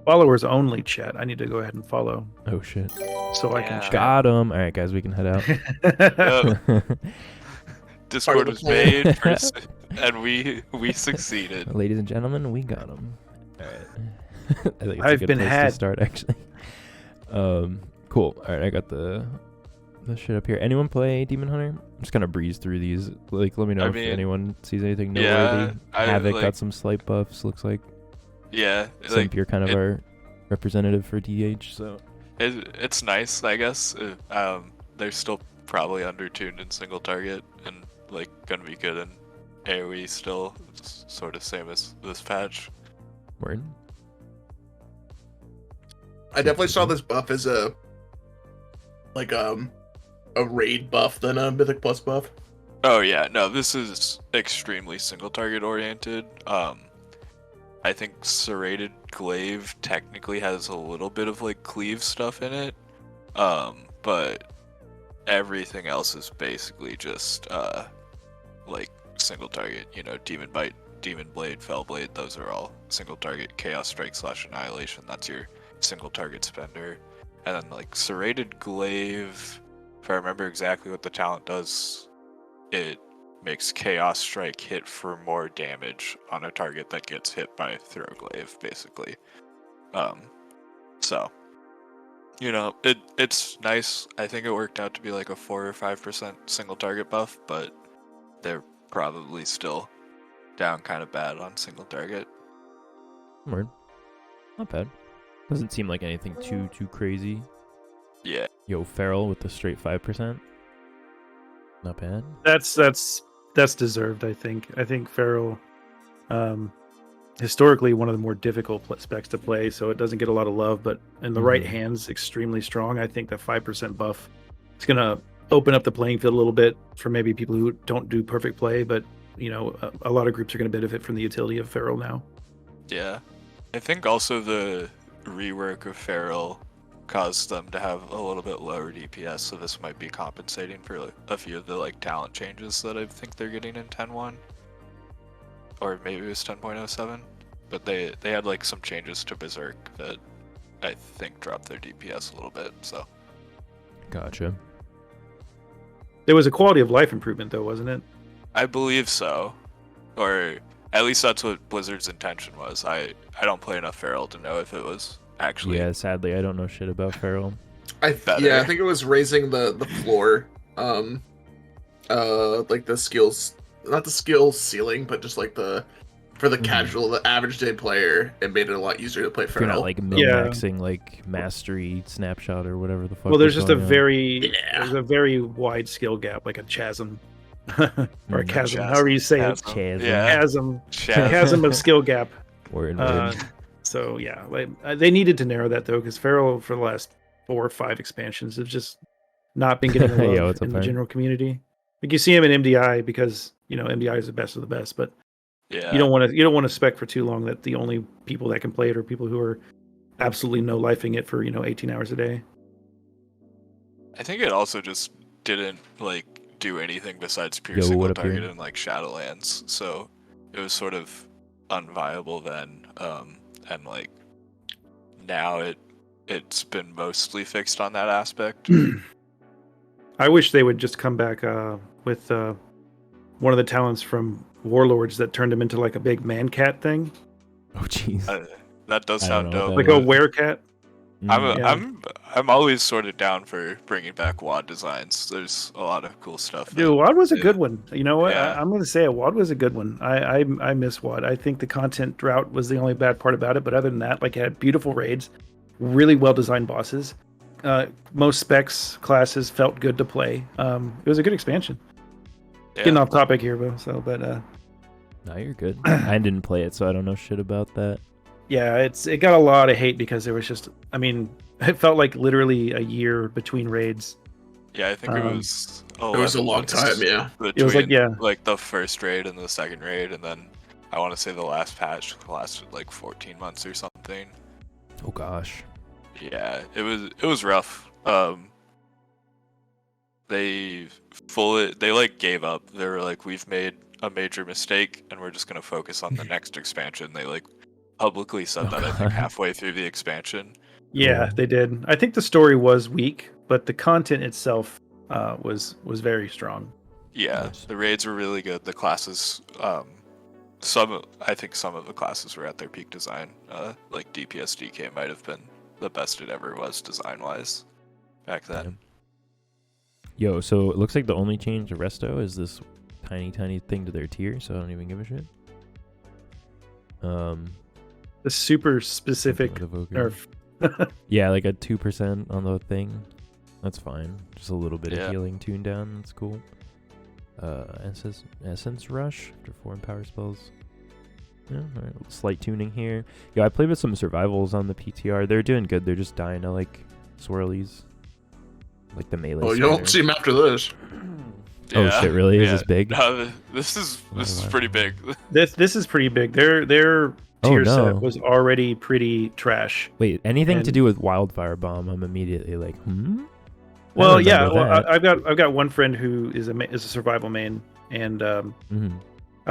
followers only chat. I need to go ahead and follow Oh shit. so I can chat. Got him. All right, guys, we can head out. Discord was made and we succeeded. Ladies and gentlemen, we got him. All right. I think it's a I've good been place had. to start, actually. Cool. All right, I got the shit up here. Anyone play Demon Hunter? I'm just gonna breeze through these. Like, let me know if anyone sees anything noteworthy. Havoc got some slight buffs. Looks like. Yeah. Simp, you're kind of our representative for DH, so. It's nice, I guess. They're still probably undertuned in single target and like gonna be good in AoE still. It's sort of same as this patch. Word. I definitely saw this buff as a raid buff than a Mythic Plus buff. Oh yeah, no, this is extremely single target oriented. I think Serrated Glaive technically has a little bit of like cleave stuff in it. But everything else is basically just like single target, you know, Demon Bite, Demon Blade, Fell Blade, those are all single target. Chaos Strike / Annihilation, that's your single target spender. And then like Serrated Glaive, if I remember exactly what the talent does, it makes Chaos Strike hit for more damage on a target that gets hit by Throw Glaive, basically. So, you know, it's nice. I think it worked out to be like a 4 or 5% single target buff, but they're probably still down kind of bad on single target. Word. Not bad. Doesn't seem like anything too crazy. Yeah. Yo, Feral with the straight 5%. Not bad. That's deserved, I think. I think Feral, historically one of the more difficult specs to play, so it doesn't get a lot of love, but in the right hands, extremely strong. I think the 5% buff is going to open up the playing field a little bit for maybe people who don't do perfect play, but, you know, a lot of groups are going to benefit from the utility of Feral now. Yeah. I think also the rework of Feral caused them to have a little bit lower DPS, so this might be compensating for like, a few of the like talent changes that I think they're getting in 10.1, or maybe it was 10.07, but they had like some changes to Berserk that I think dropped their DPS a little bit. So Gotcha. There was a quality of life improvement though, wasn't it? I believe so, or at least that's what Blizzard's intention was. I don't play enough Feral to know if it was actually. Yeah, sadly, I don't know shit about Feral. I think it was raising the floor, like the skills, not the skill ceiling, but just like the casual, the average day player, it made it a lot easier to play Feral. You're not like min-maxing like mastery snapshot or whatever the fuck. Well, there's just a going on. there's a very wide skill gap, like a chasm. Or a chasm, however you say it. Chasm of skill gap. Word. So yeah, like they needed to narrow that though, because Feral for the last 4 or 5 expansions have just not been getting love in the general community. Like you see him in MDI because you know MDI is the best of the best, but yeah, you don't want to spec for too long that the only people that can play it are people who are absolutely no lifing it for 18 hours a day. I think it also just didn't like do anything besides pure single target in like Shadowlands, so it was sort of unviable then, and like now it's been mostly fixed on that aspect. I wish they would just come back with one of the talents from Warlords that turned him into like a big man cat thing. Oh jeez, that does sound dope. Like a werecat. I'm always sort of down for bringing back WAD designs. There's a lot of cool stuff. Dude, WAD was a good one. You know what? Yeah. I'm going to say it. WAD was a good one. I miss WAD. I think the content drought was the only bad part about it. But other than that, like it had beautiful raids, really well designed bosses. Most specs classes felt good to play. It was a good expansion. Yeah. Getting off topic here, Bill. So, but no, you're good. I didn't play it, so I don't know shit about that. Yeah, it got a lot of hate because there was just, I mean, it felt like literally a year between raids. Yeah, I think it was. It was a long time. Yeah, it was like the first raid and the second raid, and then I want to say the last patch lasted like 14 months or something. Oh gosh. Yeah, it was rough. They like gave up. They were like, we've made a major mistake, and we're just gonna focus on the next expansion. They like publicly said that I think halfway through the expansion. Yeah, they did. I think the story was weak, but the content itself was very strong. Yeah, the raids were really good. The classes, I think some of the classes were at their peak design. Like DPS DK might have been the best it ever was design-wise back then. Yo, so it looks like the only change to Resto is this tiny thing to their tier, so I don't even give a shit. The super specific nerf. Yeah, like a 2% on the thing. That's fine. Just a little bit of healing tuned down. That's cool. Essence Rush after 4 empower spells. Yeah, all right. Slight tuning here. Yeah, I played with some survivals on the PTR. They're doing good. They're just dying to like swirlies, like the melee. Oh, you don't see him after this. Oh shit! Really? Is this big? This is pretty big. This is pretty big. Their tier set was already pretty trash. Wait, anything to do with Wildfire Bomb? I'm immediately like, Well, yeah. Well, I've got one friend who is a survival main, and I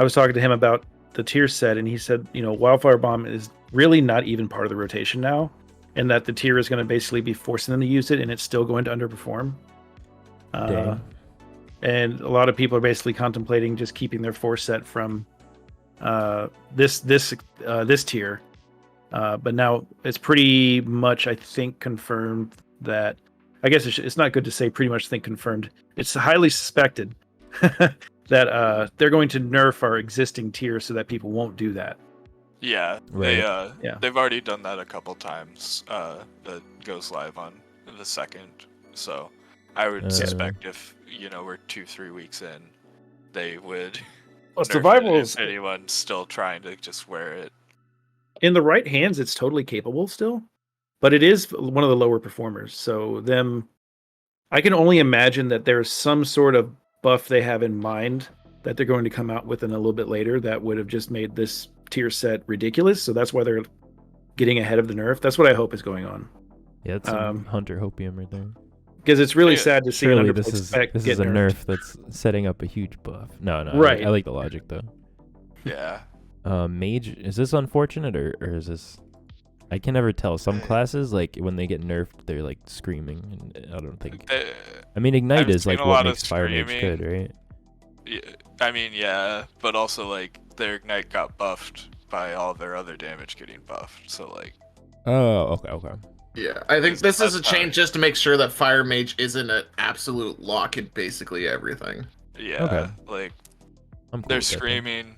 was talking to him about the tier set, and he said, Wildfire Bomb is really not even part of the rotation now, and that the tier is going to basically be forcing them to use it, and it's still going to underperform. And a lot of people are basically contemplating just keeping their force set from this tier. But now it's pretty much, I think, confirmed that. I guess it's not good to say pretty much confirmed. It's highly suspected that they're going to nerf our existing tier so that people won't do that. Yeah, right. They've already done that a couple times. That goes live on the 2nd. So I would suspect if we're 2-3 weeks in, they would. Well, survival if anyone's still trying to just wear it. In the right hands, it's totally capable still, but it is one of the lower performers. So I can only imagine that there's some sort of buff they have in mind that they're going to come out with in a little bit later that would have just made this tier set ridiculous. So that's why they're getting ahead of the nerf. That's what I hope is going on. Yeah, it's Hunter Hopium right there. Because it's really sad to see this is a nerf that's setting up a huge buff. No, right. I like the logic though. Yeah. Mage, is this unfortunate or is this? I can never tell. Some classes, like when they get nerfed, they're like screaming, and I don't think. I mean, Ignite is like what makes Fire Mage good, right? Yeah, I mean, yeah, but also like their Ignite got buffed by all their other damage getting buffed, so like. Oh, okay. Yeah, I think this is a change just to make sure that Fire Mage isn't an absolute lock in basically everything. Yeah, like they're screaming.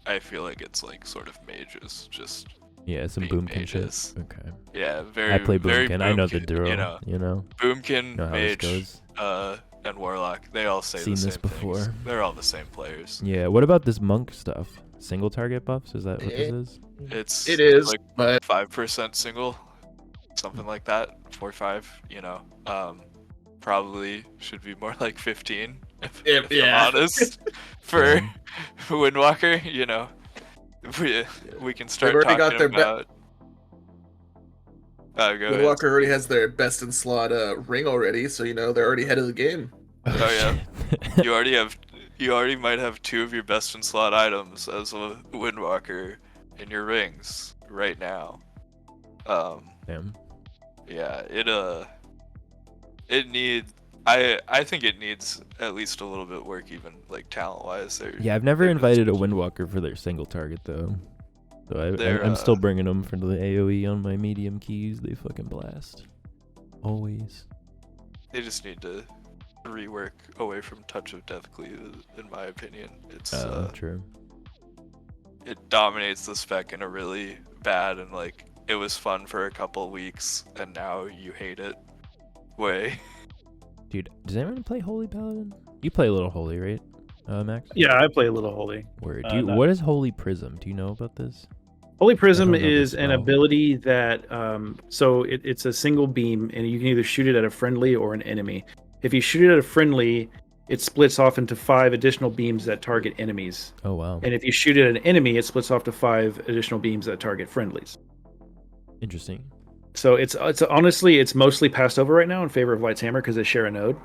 I feel like it's like sort of mages, just some boomkin shit. Okay. Yeah, very. I play boomkin. Very I know the drill. Boomkin, know mage, and warlock. They all say the same this before. Things. They're all the same players. Yeah. What about this monk stuff? Single target buffs? Is that what this is? It is, like but 5% single, something like that. 4-5. Probably should be more like 15. If I'm honest, for Windwalker, we can start talking got their about. Windwalker already has their best in slot ring already, so they're already ahead of the game. Oh yeah, you already might have 2 of your best in slot items as a Windwalker in your rings right now. Damn. Yeah, it needs. I think it needs at least a little bit work, even like talent wise. Yeah, I've never invited a Windwalker for their single target though. So I'm still bringing them for the AOE on my medium keys. They fucking blast. Always. They just need to rework away from Touch of Death Cleave, in my opinion. It's true. It dominates the spec in a really bad and like it was fun for a couple weeks, and now you hate it way. Dude, does anyone play Holy Paladin? You play a little Holy, right, Max? Yeah, I play a little Holy. Word. What is Holy Prism? Do you know about this? Holy Prism is an ability that, it's a single beam, and you can either shoot it at a friendly or an enemy. If you shoot it at a friendly, it splits off into 5 additional beams that target enemies. Oh, wow. And if you shoot it at an enemy, it splits off to 5 additional beams that target friendlies. Interesting. So it's mostly passed over right now in favor of Light's Hammer because they share a node.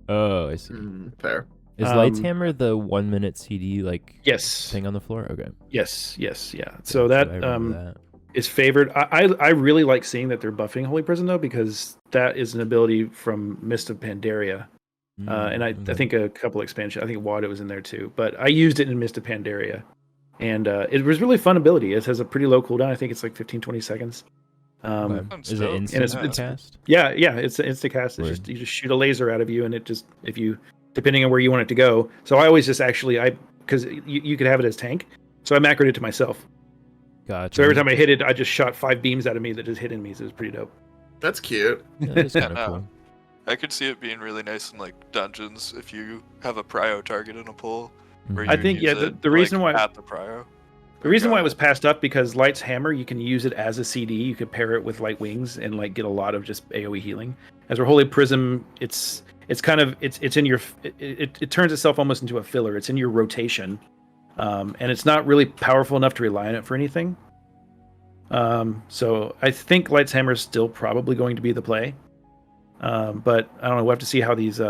Oh, I see. Fair. Is Lights Hammer the 1 minute CD yes thing on the floor? Okay. Yes, yeah. So that that is favored. I really like seeing that they're buffing Holy Prison though, because that is an ability from Mist of Pandaria. And I think a couple expansions. I think Wada was in there too, but I used it in Mist of Pandaria, and it was really fun ability. It has a pretty low cooldown. I think it's like 15-20 seconds. Is it instant cast? Yeah, it's instant cast. It's just you just shoot a laser out of you, and it just if you depending on where you want it to go. So I always just because you could have it as tank, so I macroed it to myself. Gotcha. So every time I hit it, I just shot 5 beams out of me that just hit in me. So it was pretty dope. That's cute. Yeah, that's kind of cool. I could see it being really nice in like dungeons if you have a prio target in a pull. I think the reason why at the prio. The reason why it was passed up because Light's Hammer, you can use it as a CD. You could pair it with Light Wings and like get a lot of just AoE healing. As for Holy Prism, it's in your it turns itself almost into a filler. It's in your rotation, and it's not really powerful enough to rely on it for anything. So I think Light's Hammer is still probably going to be the play, but I don't know. We'll have to see how these.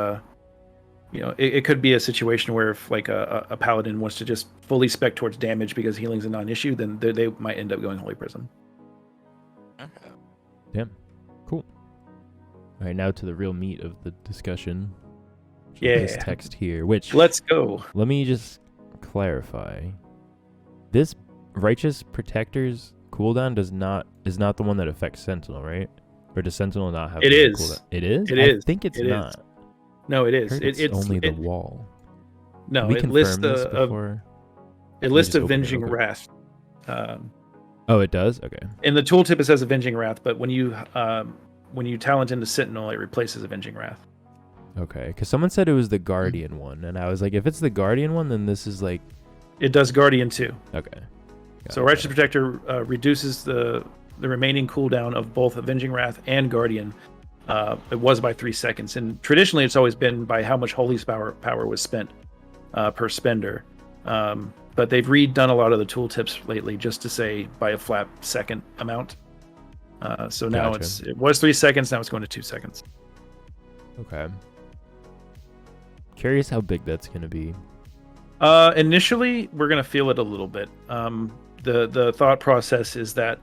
It could be a situation where if like a paladin wants to just fully spec towards damage because healing's a non-issue, then they might end up going Holy Prism. Okay. Yeah, cool. All right, now to the real meat of the discussion. Yeah. This text here, which let's go. Let me just clarify. This Righteous Protector's cooldown is not the one that affects Sentinel, right? Or does Sentinel not have? It is. Cooldown? It is. It is. I think it's not. Is. No, it is. It's only the wall. No, we it lists before. It lists Avenging Wrath. Oh, it does. Okay. In the tooltip, it says Avenging Wrath, but when you talent into Sentinel, it replaces Avenging Wrath. Okay, because someone said it was the Guardian one, and I was like, if it's the Guardian one, then this is like. It does Guardian too. Okay. So Righteous Protector reduces the remaining cooldown of both Avenging Wrath and Guardian. It was by 3 seconds, and traditionally it's always been by how much Holy power was spent per spender. But they've redone a lot of the tooltips lately just to say by a flat second amount. So now it was 3 seconds, now it's going to 2 seconds. Okay. Curious how big that's going to be. Initially, we're going to feel it a little bit. The thought process is that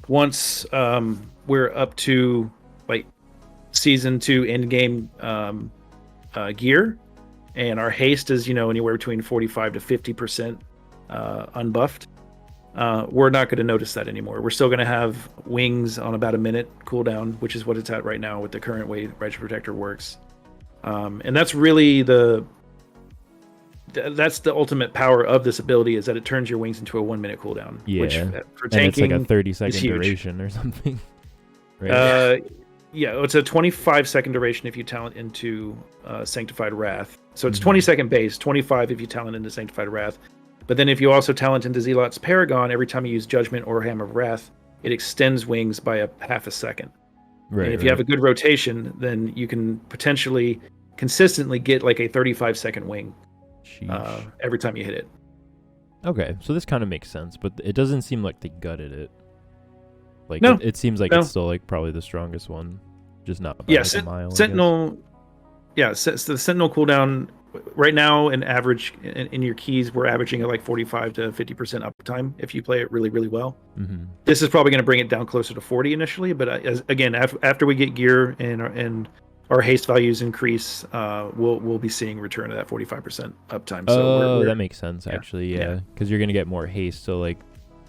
once we're up to like season 2 end game gear, and our haste is anywhere between 45 to 50% unbuffed, we're not going to notice that anymore. We're still going to have wings on about a minute cooldown, which is what it's at right now with the current way Righteous Protector works, and that's really that's the ultimate power of this ability, is that it turns your wings into a 1 minute cooldown. Yeah, which for tanking, and it's like a 30-second duration or something. Right? Yeah, it's a 25-second duration if you talent into Sanctified Wrath. So it's 20-second base, 25 if you talent into Sanctified Wrath. But then if you also talent into Zealot's Paragon, every time you use Judgment or Hammer of Wrath, it extends wings by a half a second. Right. And if you have a good rotation, then you can potentially consistently get like a 35-second wing every time you hit it. Okay, so this kind of makes sense, but it doesn't seem like they gutted it. Like no, it seems like it's still like probably the strongest one, just not by like a mile. Sentinel. Yeah, so the Sentinel cooldown right now, in average in your keys, we're averaging at like 45 to 50% uptime if you play it really, really well. Mm-hmm. This is probably going to bring it down closer to 40 initially, but again, after we get gear and our haste values increase, we'll be seeing return to that 45% uptime. So that makes sense actually. Yeah, because you're going to get more haste, so like.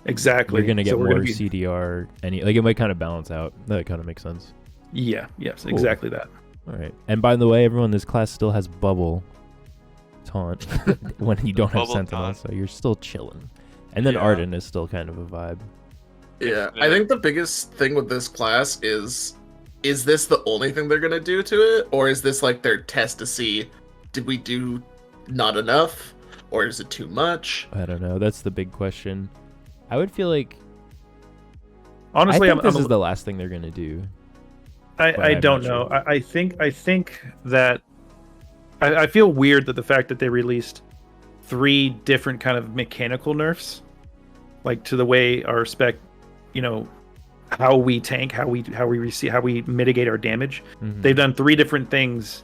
Exactly. You're going to get more CDR. It might kind of balance out. That kind of makes sense. Yeah. Yes. Cool. Exactly that. All right. And by the way, everyone, this class still has bubble taunt when you don't have Sentinel, so you're still chilling. And then Arden is still kind of a vibe. Yeah. I think the biggest thing with this class is this the only thing they're going to do to it? Or is this like their test to see, did we do not enough? Or is it too much? I don't know. That's the big question. I would feel like, honestly, this is the last thing they're gonna do. I don't know. Sure. I think that I feel weird that the fact that they released 3 different kind of mechanical nerfs, like to the way our spec, how we tank, how we mitigate our damage. Mm-hmm. They've done 3 different things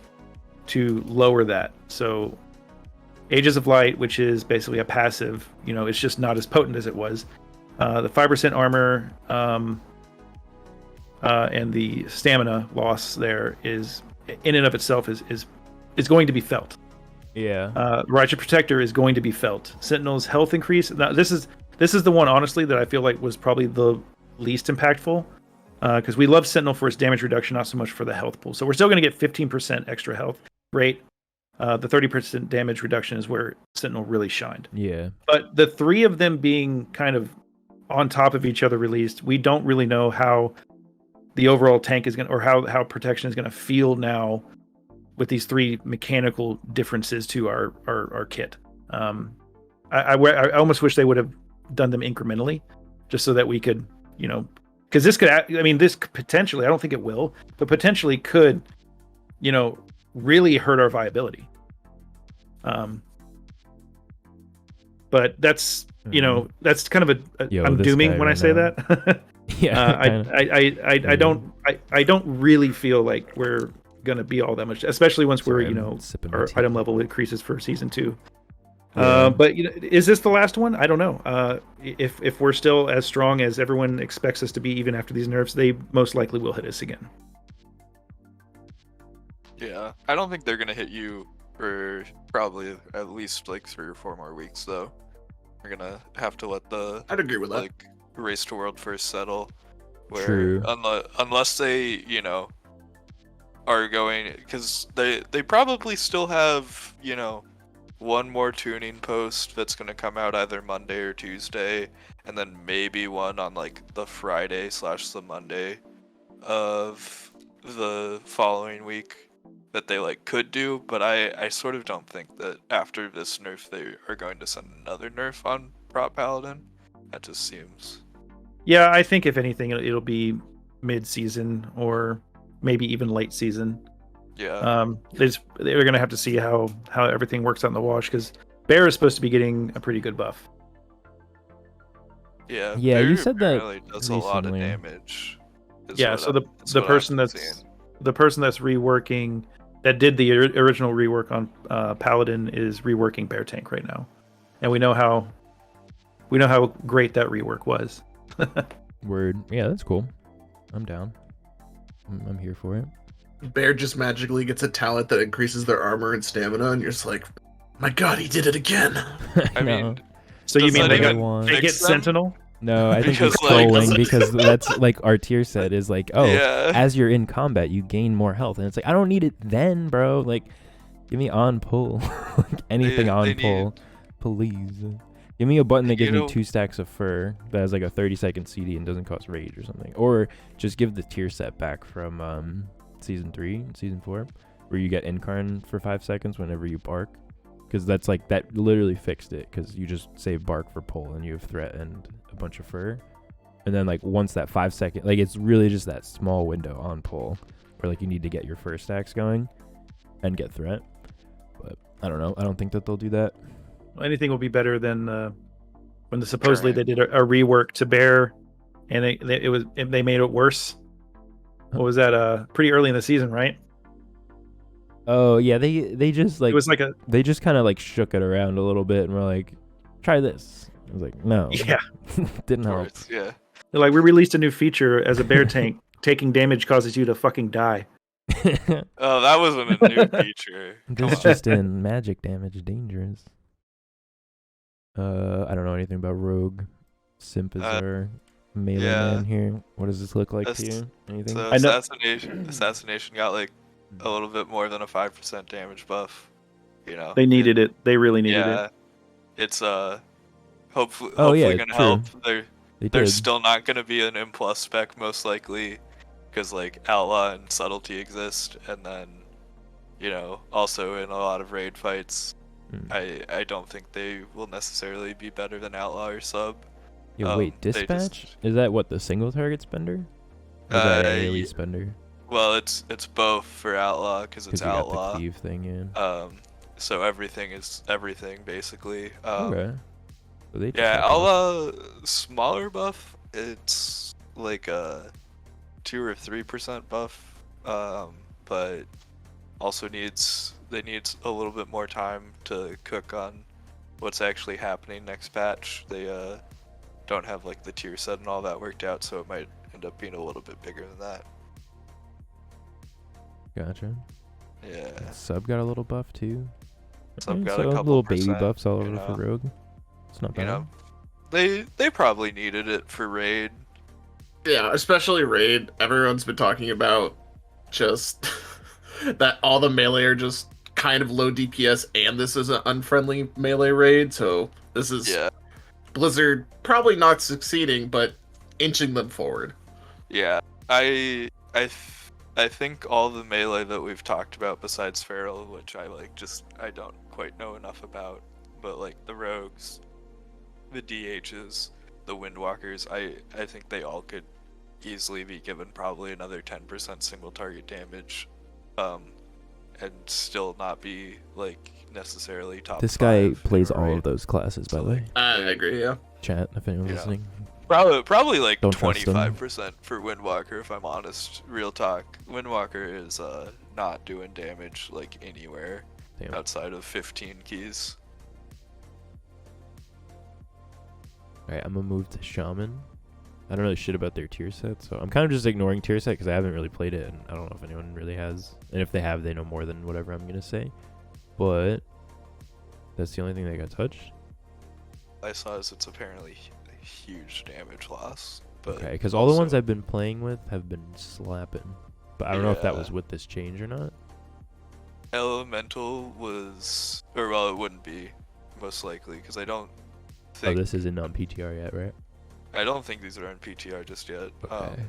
to lower that. So Ages of Light, which is basically a passive, it's just not as potent as it was. The 5% armor and the stamina loss there is, in and of itself, is going to be felt. Yeah. Righteous Protector is going to be felt. Sentinel's health increase. Now, this is the one, honestly, that I feel like was probably the least impactful, because we love Sentinel for its damage reduction, not so much for the health pool. So we're still going to get 15% extra health. Great. The 30% damage reduction is where Sentinel really shined. Yeah. But the three of them being kind of on top of each other released, we don't really know how the overall tank is going to, or how protection is going to feel now with these three mechanical differences to our kit. I almost wish they would have done them incrementally, just so that we could, because this could, this potentially, I don't think it will, but potentially could, really hurt our viability. But that's, that's kind of I'm dooming when I say that. Yeah. I don't really feel like we're going to be all that much, especially once our item level increases for season 2. Yeah. But is this the last one? I don't know. If we're still as strong as everyone expects us to be, even after these nerfs, they most likely will hit us again. Yeah, I don't think they're gonna hit you for probably at least like 3 or 4 more weeks, though. We're gonna have to let the I'd agree with that. Race to World first settle. Where True. Unless they are going, because they probably still have one more tuning post that's going to come out either Monday or Tuesday, and then maybe one on the Friday / the Monday of the following week that they could do. But I sort of don't think that after this nerf they are going to send another nerf on Prot Paladin. That just seems... Yeah, I think if anything it'll be mid-season or maybe even late season. Yeah. They're gonna have to see how everything works out in the wash, because Bear is supposed to be getting a pretty good buff. Yeah, Bear you said that really does a lot of damage. Yeah, so the person that's reworking, that did the original rework on Paladin, is reworking Bear Tank right now, and we know how great that rework was. Word. Yeah, that's cool. I'm down. I'm here for it. Bear just magically gets a talent that increases their armor and stamina, and you're just like, my god, he did it again. I mean, so you mean they get Sentinel? No, I think it's trolling, because that's like our tier set is as you're in combat, you gain more health. And it's like, I don't need it then, bro. Give me on pull. Anything on pull. Please. Give me a button that gives me 2 stacks of fur that has a 30-second CD and doesn't cost rage or something. Or just give the tier set back from season 3 and season 4, where you get Incarn for 5 seconds whenever you bark. Because that's that literally fixed it, because you just save bark for pull and you have threat and a bunch of fur. And then once that 5 second, it's really just that small window on pull where you need to get your fur stacks going and get threat. But I don't know. I don't think that they'll do that. Anything will be better than when supposedly they did a rework to Bear, and they made it worse. What was that? Pretty early in the season, right? Oh yeah, they just it was they just kind of shook it around a little bit and were like, try this. I was like, no. Yeah. Didn't help. Yeah. They're we released a new feature as a Bear tank. Taking damage causes you to fucking die. Oh, that wasn't a new feature. This just in magic damage dangerous. I don't know anything about Rogue. Simp is our melee man here. What does this look like to you? Anything? So assassination got a little bit more than a 5% damage buff. They needed it. They really needed it. It's hopefully gonna help. There's still not gonna be an M+ spec most likely, because Outlaw and Subtlety exist, and then also in a lot of raid fights. I don't think they will necessarily be better than Outlaw or Sub. Wait, Dispatch? Is that what, the single target spender? Or is that an AoE spender? Well, it's both for Outlaw, because it's Outlaw. Got the cleave thing, yeah. So everything is everything, basically. Okay. So Outlaw, smaller buff, it's a 2 or 3% buff, but also needs they need a little bit more time to cook on what's actually happening next patch. They don't have like the tier set and all that worked out, so it might end up being a little bit bigger than that. Gotcha. Yeah. Sub got a little buff too. Sub got so a couple little baby percent, buffs all you over know. for Rogue. It's not bad. You know, they probably needed it for raid. Yeah, especially raid. Everyone's been talking about just that all the melee are just kind of low DPS, and this is an unfriendly melee raid. So this is Blizzard probably not succeeding, but inching them forward. Yeah, I think all the melee that we've talked about besides Feral, which I don't quite know enough about, but like the rogues, the DHs, the Windwalkers, I think they all could easily be given probably another 10% single target damage, and still not be like necessarily top. This guy plays all of those classes, by the way. I agree. Yeah. Chat, if anyone's listening. Probably like Don't trust 25% for Windwalker, if I'm honest. Real talk. Windwalker is not doing damage like anywhere outside of 15 keys. Alright, I'm gonna move to Shaman. I don't know shit about their tier set, so I'm kind of just ignoring tier set because I haven't really played it, and I don't know if anyone really has. And if they have, they know more than whatever I'm gonna say. But that's the only thing that got touched. I saw is it's apparently a huge damage loss. But okay, because all the ones I've been playing with have been slapping. But I don't know if that was with this change or not. Elemental was, or well, it wouldn't be, most likely, because I don't think. Oh, this isn't on PTR yet, right? I don't think these are on PTR just yet. Okay.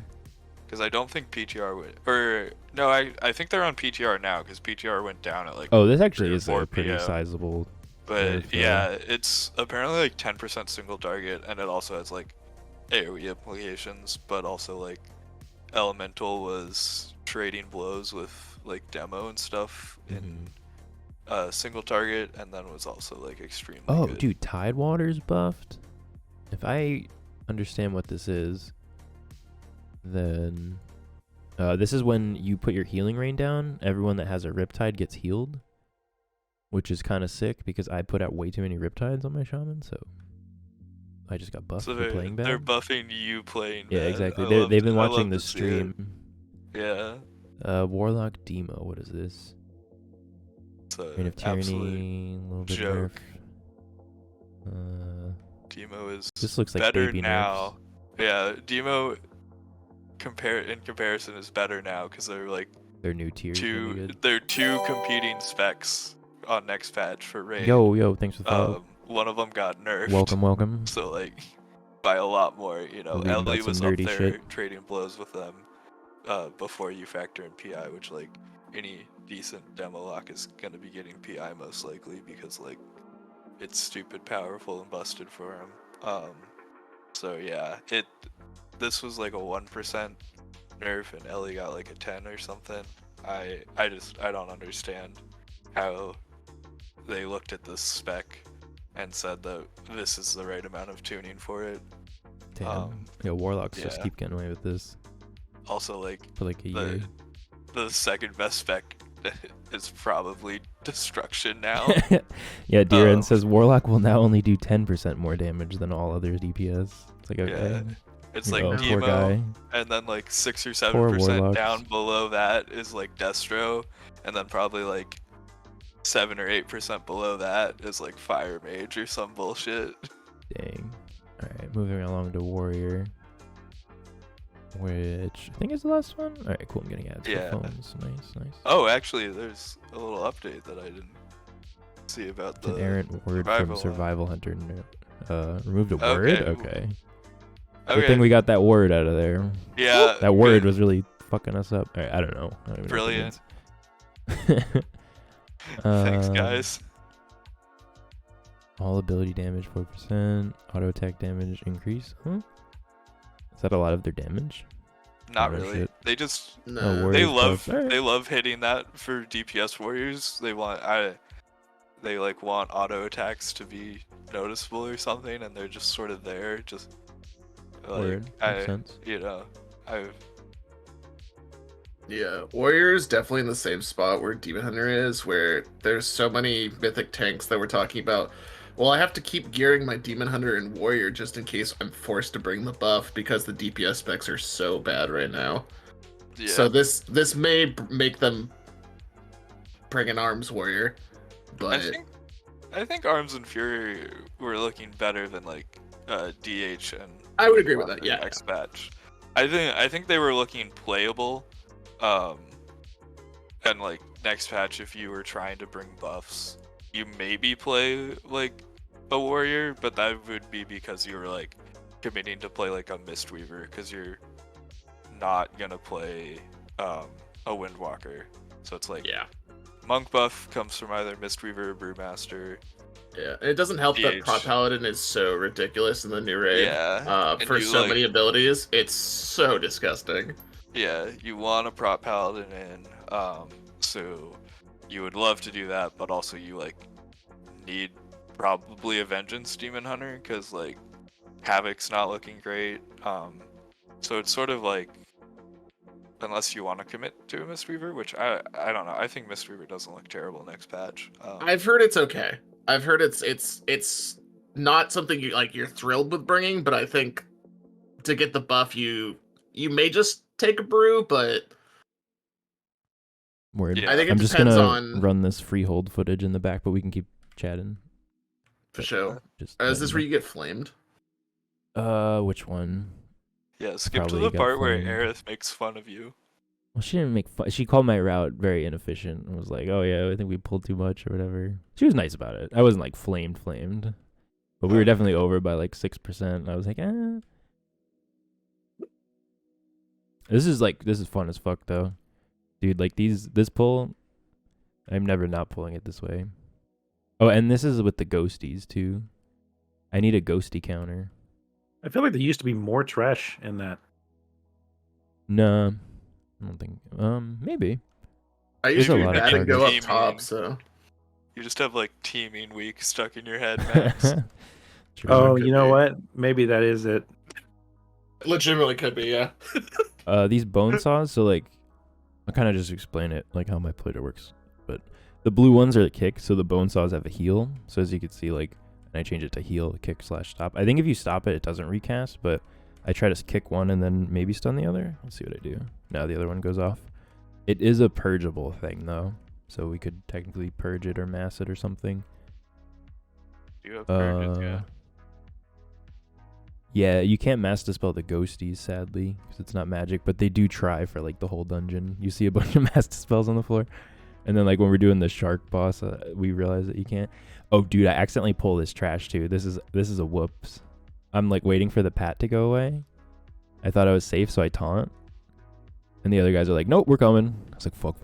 Because I don't think PTR would, or no, I think they're on PTR now because PTR went down at like. Oh, this actually is 4 a pretty PM. sizable. But yeah, it's apparently like 10% single target, and it also has like AoE implications, but also like Elemental was trading blows with like demo and stuff in single target, and then was also like extremely good. Dude, Tidewater's buffed. If I understand what this is, then this is when you put your healing rain down, everyone that has a Riptide gets healed, which is kind of sick because I put out way too many Riptides on my Shaman, so I just got buffed for playing bad. They're buffing you playing bad. Yeah, exactly. They've been watching the stream. Yeah. Warlock Demo, what is this? It's a Reign of Tyranny, a little bit joke. Nerf. Demo is this looks like better baby now. nerfs. Yeah, Demo in comparison is better now because they're like their new tiers. They're two competing specs on next patch for raid. Yo, thanks for the follow. One of them got nerfed. Welcome. So like by a lot more, you know. Ellie was up there shit. trading blows with them before you factor in PI, which like any decent demo lock is gonna be getting PI most likely because like it's stupid powerful and busted for him. So yeah, this was like a 1% nerf and Ellie got like a 10 or something. I don't understand how they looked at this spec and said that this is the right amount of tuning for it. Damn. Warlocks just keep getting away with this. Also, like for like a year. The second best spec is probably Destruction now. Yeah, Diren says Warlock will now only do 10% more damage than all other DPS. It's like, okay. Yeah. It's like poor guy. And then like 6 or 7% down below that is like Destro, and then probably like 7 or 8% below that is like Fire Mage or some bullshit. Dang. Alright, moving along to Warrior, which I think is the last one. Alright, cool. I'm getting ads for phones. Nice. Oh, actually, there's a little update that I didn't see about the an errant word from Survival Hunter. Removed a word? Okay. Good thing we got that word out of there. Yeah. That word was really fucking us up. Alright, I don't know. Brilliant. Thanks, guys. All ability damage 4%. Auto attack damage increase. Huh? Is that a lot of their damage? Not really. Shit. They just they love hitting that for DPS warriors. They want auto attacks to be noticeable or something, and they're just sort of there. Just like Makes sense. Yeah, Warrior is definitely in the same spot where Demon Hunter is, where there's so many mythic tanks that we're talking about. Well, I have to keep gearing my Demon Hunter and Warrior just in case I'm forced to bring the buff because the DPS specs are so bad right now. Yeah. So this may make them bring an Arms Warrior, but I think Arms and Fury were looking better than like DH and I would agree with that. Yeah. Next patch. I think they were looking playable. And like next patch, if you were trying to bring buffs, you maybe play like a warrior, but that would be because you were like committing to play like a Mistweaver, because you're not gonna play a Windwalker. So it's like, yeah, monk buff comes from either Mistweaver or Brewmaster. Yeah, and it doesn't help that Prot Paladin is so ridiculous in the new raid. Yeah, for so many abilities, it's so disgusting. Yeah, you want a Prot Paladin in, so you would love to do that, but also you like need probably a Vengeance Demon Hunter, because like Havoc's not looking great. So it's sort of like, unless you want to commit to a Mistweaver, which I don't know. I think Mistweaver doesn't look terrible next patch. I've heard it's okay. I've heard it's not something you're thrilled with bringing, but I think to get the buff you may just take a brew, but Word. Yeah. I think I'm just gonna run this freehold footage in the back, but we can keep chatting. For sure. Is this where you get flamed? Which one? Yeah, skip to the part where Aerith makes fun of you. Well, she didn't make fun. She called my route very inefficient and was like, "Oh yeah, I think we pulled too much or whatever." She was nice about it. I wasn't like flamed, but we were definitely over by like 6%. I was like, eh. This is fun as fuck though, dude. Like this pull, I'm never not pulling it this way. Oh, and this is with the ghosties too. I need a ghosty counter. I feel like there used to be more trash in that. No, I don't think. Maybe. I usually go up top, so you just have like teaming week stuck in your head, Max. Oh, you know what? Maybe that is it. Legitimately could be, yeah. These bone saws. So like, I'll kind of just explain it like how my plater works. But the blue ones are the kick, so the bone saws have a heal. So as you can see, like, and I change it to heal, kick / stop. I think if you stop it, it doesn't recast, but I try to kick one and then maybe stun the other. Let's see what I do. Now the other one goes off. It is a purgeable thing though, so we could technically purge it or mass it or something. Do you have purges, yeah? Yeah, you can't mass dispel the ghosties, sadly, because it's not magic, but they do try for like the whole dungeon. You see a bunch of mass dispels on the floor. And then like when we're doing the shark boss, we realize that you can't. Oh, dude, I accidentally pull this trash too. This is a whoops. I'm like waiting for the pat to go away. I thought I was safe, so I taunt. And the other guys are like, nope, we're coming. I was like, fuck.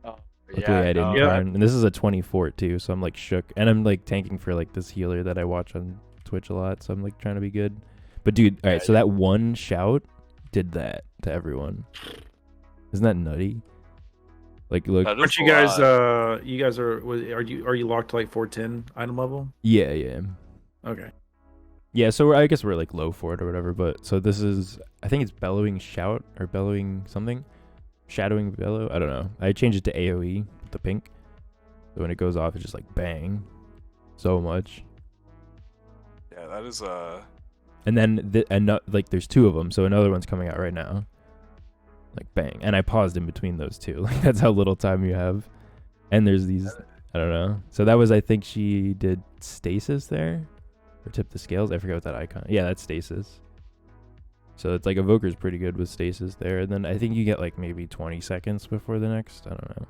Oh, Luckily, I didn't try. And this is a 24 too, so I'm like shook. And I'm like tanking for like this healer that I watch on Twitch a lot, so I'm like trying to be good. But dude, all right, so that one shout did that to everyone. Isn't that nutty? Like, look, aren't you guys are you locked to like 410 item level? Yeah. Okay. Yeah, so I guess we're like low for it or whatever, but so this is, I think it's bellowing shout or bellowing something. Shadowing bellow, I don't know. I changed it to AoE with the pink. So when it goes off, it's just like bang. So much. Yeah, that is And then like there's two of them, so another one's coming out right now. Like bang, and I paused in between those two. Like that's how little time you have. And there's these, I don't know. So that was, I think she did stasis there, or tip the scales. I forget what that icon. Yeah, that's stasis. So it's like Evoker's pretty good with stasis there, and then I think you get like maybe 20 seconds before the next. I don't know.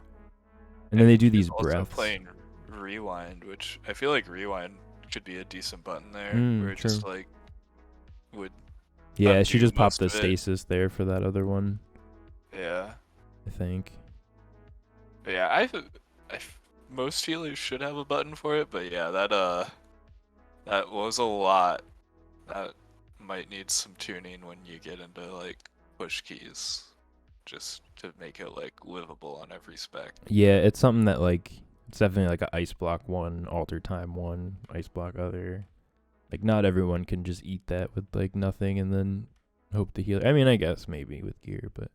And then they do these breaths. Also playing rewind, which I feel like rewind could be a decent button there, where it just like would. Yeah, she just popped the stasis there for that other one. Yeah, I think. But yeah, most healers should have a button for it, but yeah, that was a lot. That might need some tuning when you get into like push keys, just to make it like livable on every spec. Yeah, it's something that like it's definitely like a ice block one, alter time one, ice block other. Like not everyone can just eat that with like nothing and then hope to heal. I mean, I guess maybe with gear, but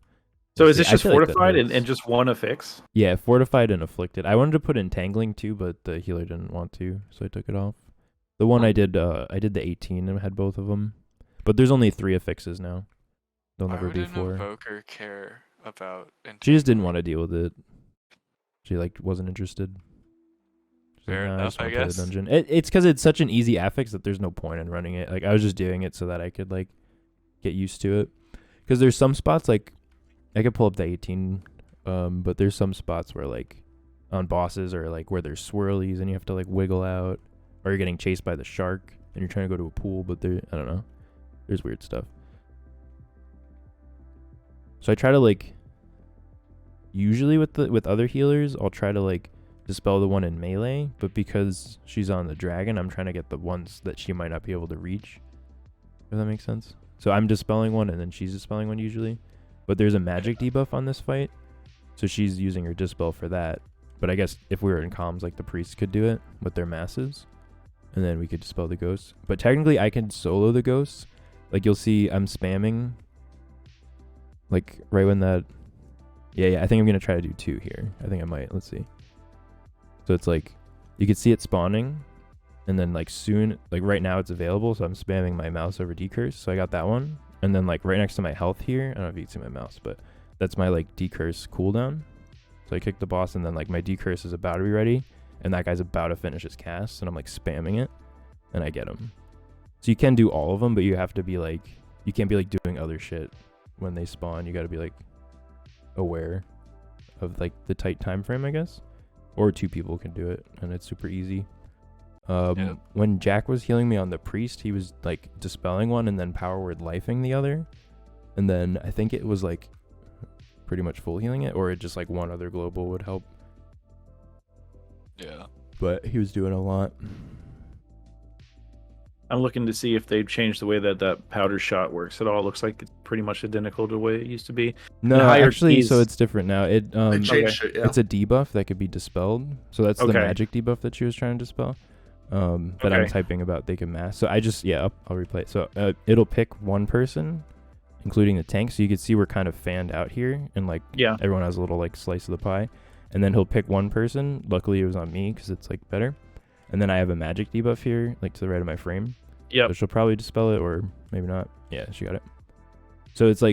So is this just fortified and just one affix? Yeah, fortified and afflicted. I wanted to put entangling too, but the healer didn't want to, so I took it off. The one I did the 18 and had both of them, but there's only 3 affixes now. There'll never be 4. Why would an invoker care about entangling? She just didn't want to deal with it. She wasn't interested. Fair enough, I guess. The dungeon. It's because it's such an easy affix that there's no point in running it. Like I was just doing it so that I could get used to it. Because there's some spots I could pull up the 18, but there's some spots where on bosses or where there's swirlies and you have to wiggle out, or you're getting chased by the shark and you're trying to go to a pool, but I don't know. There's weird stuff. So I try to usually with other healers, I'll try to dispel the one in melee, but because she's on the dragon, I'm trying to get the ones that she might not be able to reach. If that makes sense. So I'm dispelling one and then she's dispelling one usually. But there's a magic debuff on this fight, so she's using her dispel for that. But I guess if we were in comms, the priests could do it with their masses, and then we could dispel the ghosts. But technically I can solo the ghosts. You'll see I'm spamming right when that... Yeah, I think I'm going to try to do 2 here. I think I might. Let's see. So it's you can see it spawning, and then soon, right now it's available, so I'm spamming my mouse over decurse. So I got that one. And then right next to my health here, I don't know if you can see my mouse, but that's my decurse cooldown. So I kick the boss, and then my decurse is about to be ready, and that guy's about to finish his cast, and I'm spamming it, and I get him. So you can do all of them, but you have to be you can't be doing other shit when they spawn. You got to be aware of the tight time frame, I guess, or 2 people can do it, and it's super easy. When Jack was healing me on the priest, he was dispelling one and then power word lifing the other, and then I think it was pretty much full healing it, or it just one other global would help. Yeah, but he was doing a lot. I'm looking to see if they've changed the way that powder shot works at all. It looks like it's pretty much identical to the way it used to be. No, actually, so it's different now. They changed it, yeah. It's a debuff that could be dispelled, so that's the magic debuff that she was trying to dispel. That I'm typing about they can mask. So I just, I'll replay it. So it'll pick one person, including the tank. So you can see we're kind of fanned out here, and everyone has a little slice of the pie. And then he'll pick one person. Luckily it was on me because it's better. And then I have a magic debuff here, to the right of my frame. Yeah. So she'll probably dispel it, or maybe not. Yeah, she got it. So it's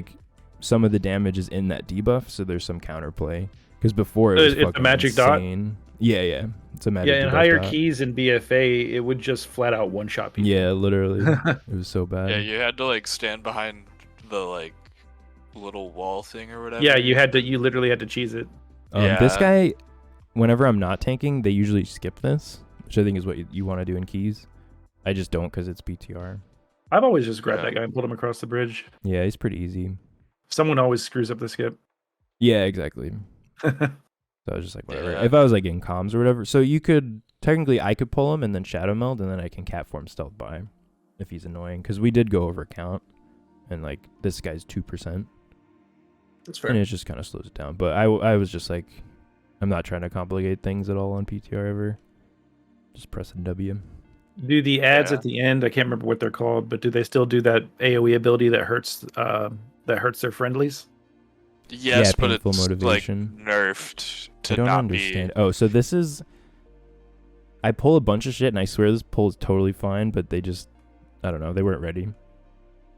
some of the damage is in that debuff, so there's some counterplay. Because before it was it's a magic insane. Dot. Yeah, it's a magic. Yeah, in higher keys in BFA, it would just flat out one shot people. Yeah, literally, it was so bad. Yeah, you had to stand behind the little wall thing or whatever. Yeah, you literally had to cheese it. This guy, whenever I'm not tanking, they usually skip this, which I think is what you want to do in keys. I just don't because it's BTR. I've always just grabbed that guy and pulled him across the bridge. Yeah, he's pretty easy. Someone always screws up the skip. Yeah, exactly. So I was just whatever. Yeah. If I was in comms or whatever, so you could technically I could pull him and then shadow meld, and then I can cat form stealth by if he's annoying, because we did go over count, and this guy's 2%. That's fair. And it just kind of slows it down. But I was just I'm not trying to complicate things at all on PTR ever. Just pressing W. Do the ads at the end? I can't remember what they're called, but do they still do that AOE ability that hurts their friendlies? Yes, but it's motivation. Nerfed to I don't not understand. be. Oh, so this is. I pull a bunch of shit, and I swear this pull is totally fine, but they just, I don't know, they weren't ready.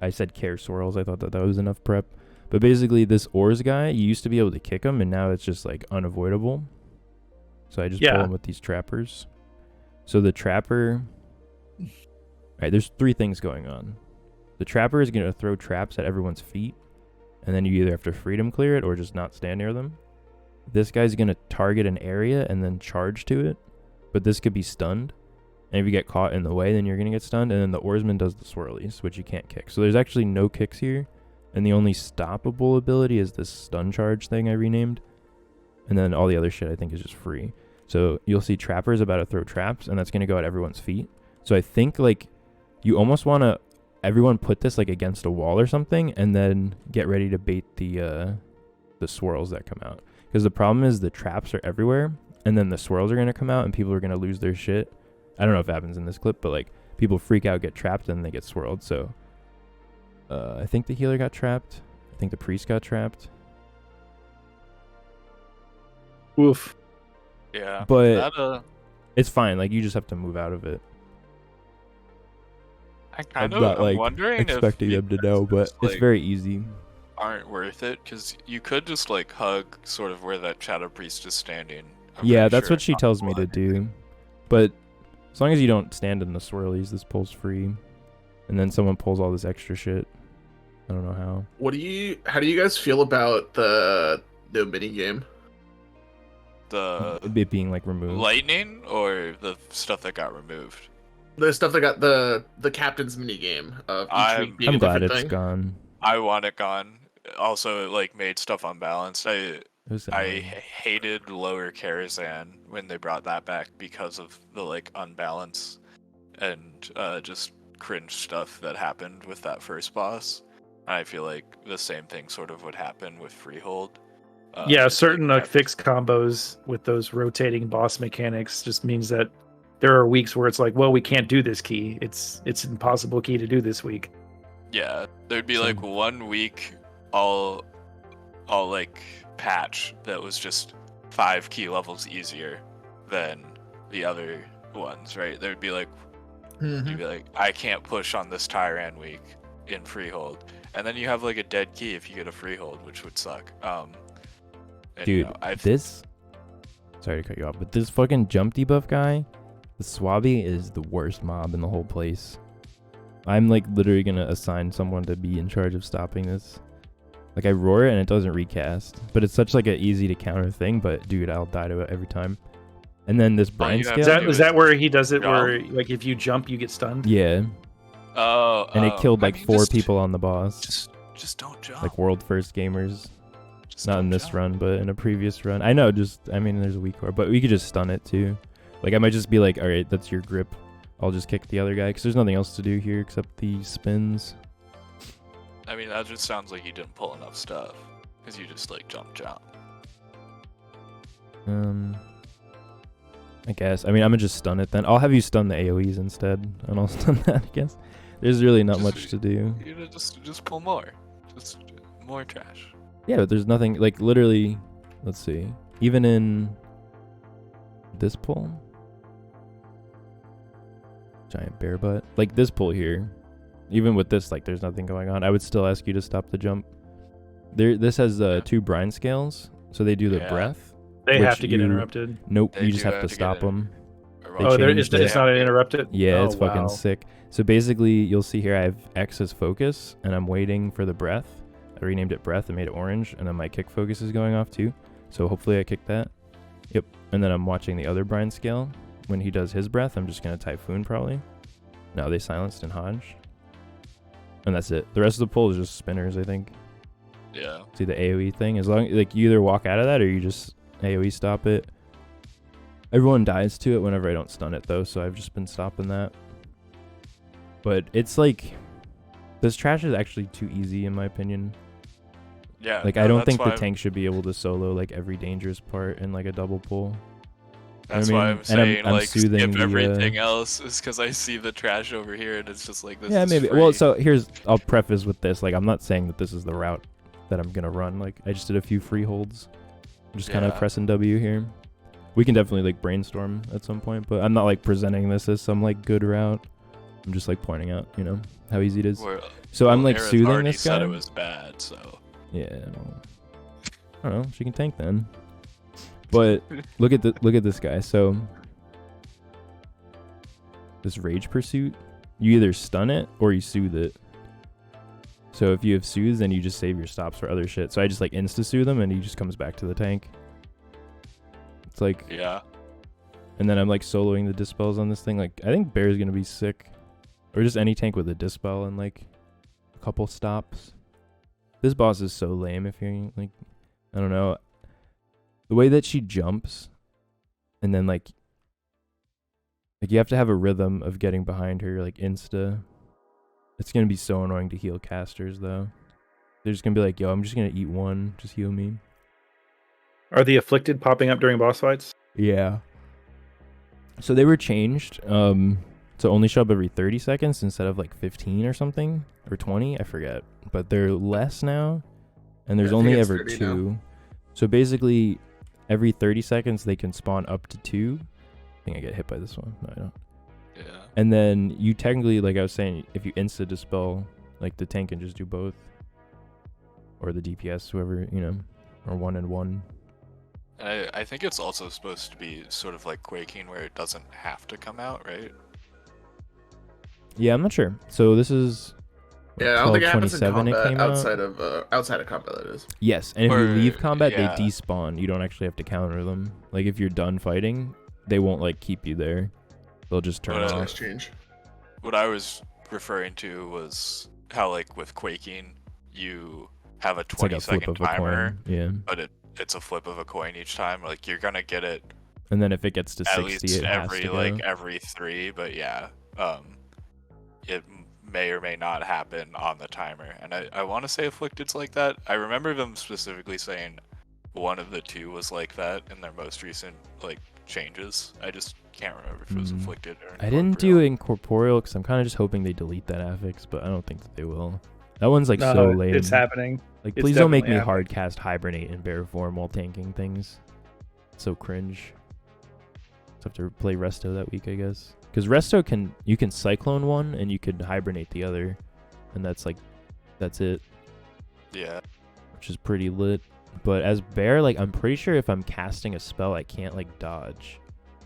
I said care swirls. I thought that was enough prep. But basically, this Ors guy, you used to be able to kick him, and now it's just unavoidable. So I just pull him with these trappers. So the trapper. Alright, there's 3 things going on. The trapper is going to throw traps at everyone's feet, and then you either have to freedom clear it or just not stand near them. This guy's going to target an area and then charge to it, but this could be stunned. And if you get caught in the way, then you're going to get stunned. And then the oarsman does the swirlies, which you can't kick. So there's actually no kicks here, and the only stoppable ability is this stun charge thing I renamed. And then all the other shit I think is just free. So you'll see trappers about to throw traps, and that's going to go at everyone's feet. So I think you almost want to everyone put this against a wall or something, and then get ready to bait the swirls that come out. Because the problem is the traps are everywhere, and then the swirls are going to come out, and people are going to lose their shit. I don't know if it happens in this clip, but people freak out, get trapped, and they get swirled. So I think the healer got trapped. I think the priest got trapped. Oof. Yeah. But it's fine. Like, you just have to move out of it. I'm wondering expecting if them to know, but it's very easy. Aren't worth it, because you could just like hug sort of where that Shadow Priest is standing. That's what she tells me to do. But as long as you don't stand in the swirlies, this pull's free. And then someone pulls all this extra shit. I don't know how. How do you guys feel about the mini game? It being like removed. Lightning or the stuff that got removed? The stuff that got the captain's mini game of each week being I'm a glad different it's thing. gone. I want it gone. Also, it like made stuff unbalanced. I hated lower Karazhan when they brought that back because of the like unbalance and just cringe stuff that happened with that first boss. I feel like the same thing sort of would happen with Freehold. Certain like fixed combos with those rotating boss mechanics just means that there are weeks where it's like, well, we can't do this key. It's an impossible key to do this week. Yeah, there'd be like 1 week all like patch that was just 5 key levels easier than the other ones, right? There'd be like you'd be like, I can't push on this Tyran week in Freehold. And then you have like a dead key if you get a Freehold, which would suck. Dude, sorry to cut you off, but this fucking jump debuff guy, the Swabby, is the worst mob in the whole place. I'm like literally gonna assign someone to be in charge of stopping this. Like, I roar it and it doesn't recast, but it's such like an easy to counter thing. But dude, I'll die to it every time. And then this brine scale. Is that where he does it? Where like if you jump, you get stunned? Yeah. Oh. And it killed like 4 people on the boss. Just don't jump. Like world first gamers. Not in this run, but in a previous run. I know, there's a weak core, but we could just stun it too. Like, I might just be like, all right, that's your grip. I'll just kick the other guy, because there's nothing else to do here except the spins. I mean, that just sounds like you didn't pull enough stuff, because you just like jump. I guess. I mean, I'm gonna just stun it then. I'll have you stun the AoEs instead, and I'll stun that, I guess. There's really not much to do. You know, just pull more. Just more trash. Yeah, but there's nothing, like, literally, let's see. Even in this pull, giant bear butt, like this pull here, even with this, like, there's nothing going on. I would still ask you to stop the jump. This has 2 brine scales, so they do the breath. They have to get interrupted. Nope, you just have to stop them. It's not an interrupted? Yeah, it's fucking sick. So basically, you'll see here I have X as focus, and I'm waiting for the breath. I renamed it breath and made it orange, and then my kick focus is going off too. So hopefully I kick that. Yep. And then I'm watching the other brine scale. When he does his breath, I'm just going to Typhoon probably. No, they silenced and Hodge. And that's it. The rest of the pull is just spinners, I think. Yeah. See the AoE thing? As long like you either walk out of that or you just AoE stop it. Everyone dies to it whenever I don't stun it though, so I've just been stopping that. But it's like, this trash is actually too easy in my opinion. Yeah. Like, I don't think the tank should be able to solo like every dangerous part in like a double pull. That's why I'm saying I'm like skip everything else, is because I see the trash over here and it's just like this. Yeah, is maybe. free. Well, so I'll preface with this. Like, I'm not saying that this is the route that I'm gonna run. Like, I just did a few free holds. I'm just kind of pressing W here. We can definitely like brainstorm at some point, but I'm not like presenting this as some like good route. I'm just like pointing out, you know, how easy it is. So I'm like soothing this guy. Said it was bad, so. Yeah, I don't know. She can tank then. But look at this guy. So this Rage Pursuit, you either stun it or you soothe it. So if you have soothe, then you just save your stops for other shit. So I just like insta soothe him and he just comes back to the tank. It's like, yeah. And then I'm like soloing the dispels on this thing. Like, I think Bear's gonna be sick, or just any tank with a dispel and like a couple stops. This boss is so lame. If you're like, I don't know, the way that she jumps, and then like you have to have a rhythm of getting behind her, like insta. It's gonna be so annoying to heal casters though. They're just gonna be like, yo, I'm just gonna eat one, just heal me. Are the afflicted popping up during boss fights? Yeah. So they were changed to only show up every 30 seconds instead of like 15 or something, or 20, I forget. But they're less now, and there's only ever 2. Now. So basically, every 30 seconds they can spawn up to 2. I think I get hit by this one. No, I don't. Yeah. And then you technically, like I was saying, if you insta dispel, like the tank can just do both, or the DPS, whoever, you know, or 1 and 1. I think it's also supposed to be sort of like Quaking, where it doesn't have to come out, right? Yeah, I'm not sure. So this is. Yeah, I don't think it happens in 27 combat came outside of combat. That is. Yes, and if you leave combat, yeah. they despawn. You don't actually have to counter them. Like if you're done fighting, they won't like keep you there. They'll just turn off. Nice change. What I was referring to was how, like, with Quaking, you have a 20-second timer, but it's a flip of a coin each time. Like, you're gonna get it. And then if it gets to at 60, least it has to go. every 3. But yeah, it may or may not happen on the timer. And I want to say Afflicted's like that. I remember them specifically saying one of the 2 was like that in their most recent like changes. I just can't remember if it was Afflicted or Incorporeal. I didn't do Incorporeal because I'm kind of just hoping they delete that affix, but I don't think that they will. That one's like so lame. It's happening. Like, It's please don't make me definitely hard cast Hibernate in bear form while tanking things. So cringe. Just have to play Resto that week, I guess. Because Resto you can Cyclone one and you could Hibernate the other, and that's it. Yeah. Which is pretty lit. But as bear, like, I'm pretty sure if I'm casting a spell, I can't like dodge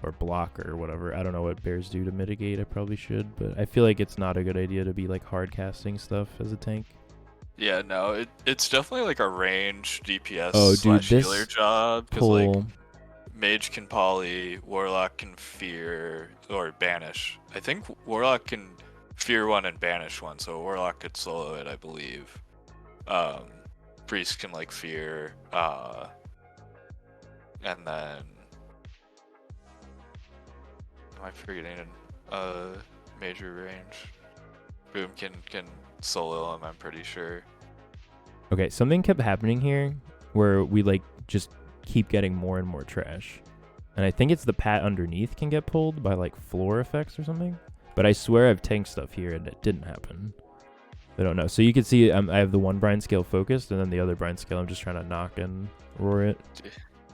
or block or whatever. I don't know what bears do to mitigate. I probably should, but I feel like it's not a good idea to be like hard casting stuff as a tank. Yeah, no, it's definitely like a range DPS / healer job. Because like Mage can poly, Warlock can fear or banish. I think Warlock can fear 1 and banish 1, so Warlock could solo it, I believe. Priest can like fear, and then am I forgetting major range? Boom can solo him, I'm pretty sure. Okay, something kept happening here where we like just keep getting more and more trash. And I think it's the pat underneath can get pulled by like floor effects or something. But I swear I've tanked stuff here and it didn't happen. I don't know. So you can see I have the one Brine scale focused, and then the other Brine scale I'm just trying to knock and roar it.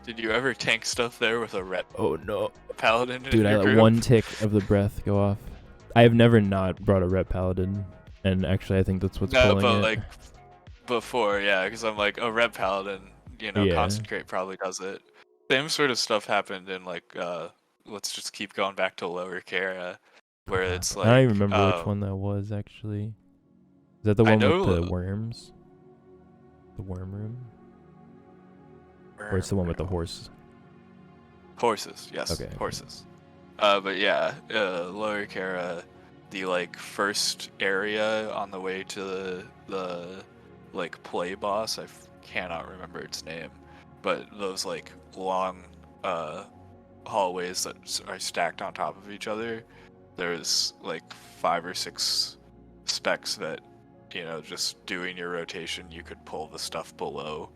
Did you ever tank stuff there with a rep? Oh no, Paladin. Dude, I let one tick of the breath go off. I have never not brought a rep Paladin, and actually I think that's what's pulling it. No, but like before, yeah, because I'm like a rep Paladin. You know, Concentrate probably does it. Same sort of stuff happened in like let's just keep going back to Lower Kara, where it's like I don't even remember which one that was actually. Is that the one with the worms? The worm room? Or it's the one with the horse? Horses, yes. Okay. Horses. But yeah, Lower Kara, the like first area on the way to the like play boss, I cannot remember its name, but those like long hallways that are stacked on top of each other, there's like 5 or 6 specs that, you know, just doing your rotation, you could pull the stuff below,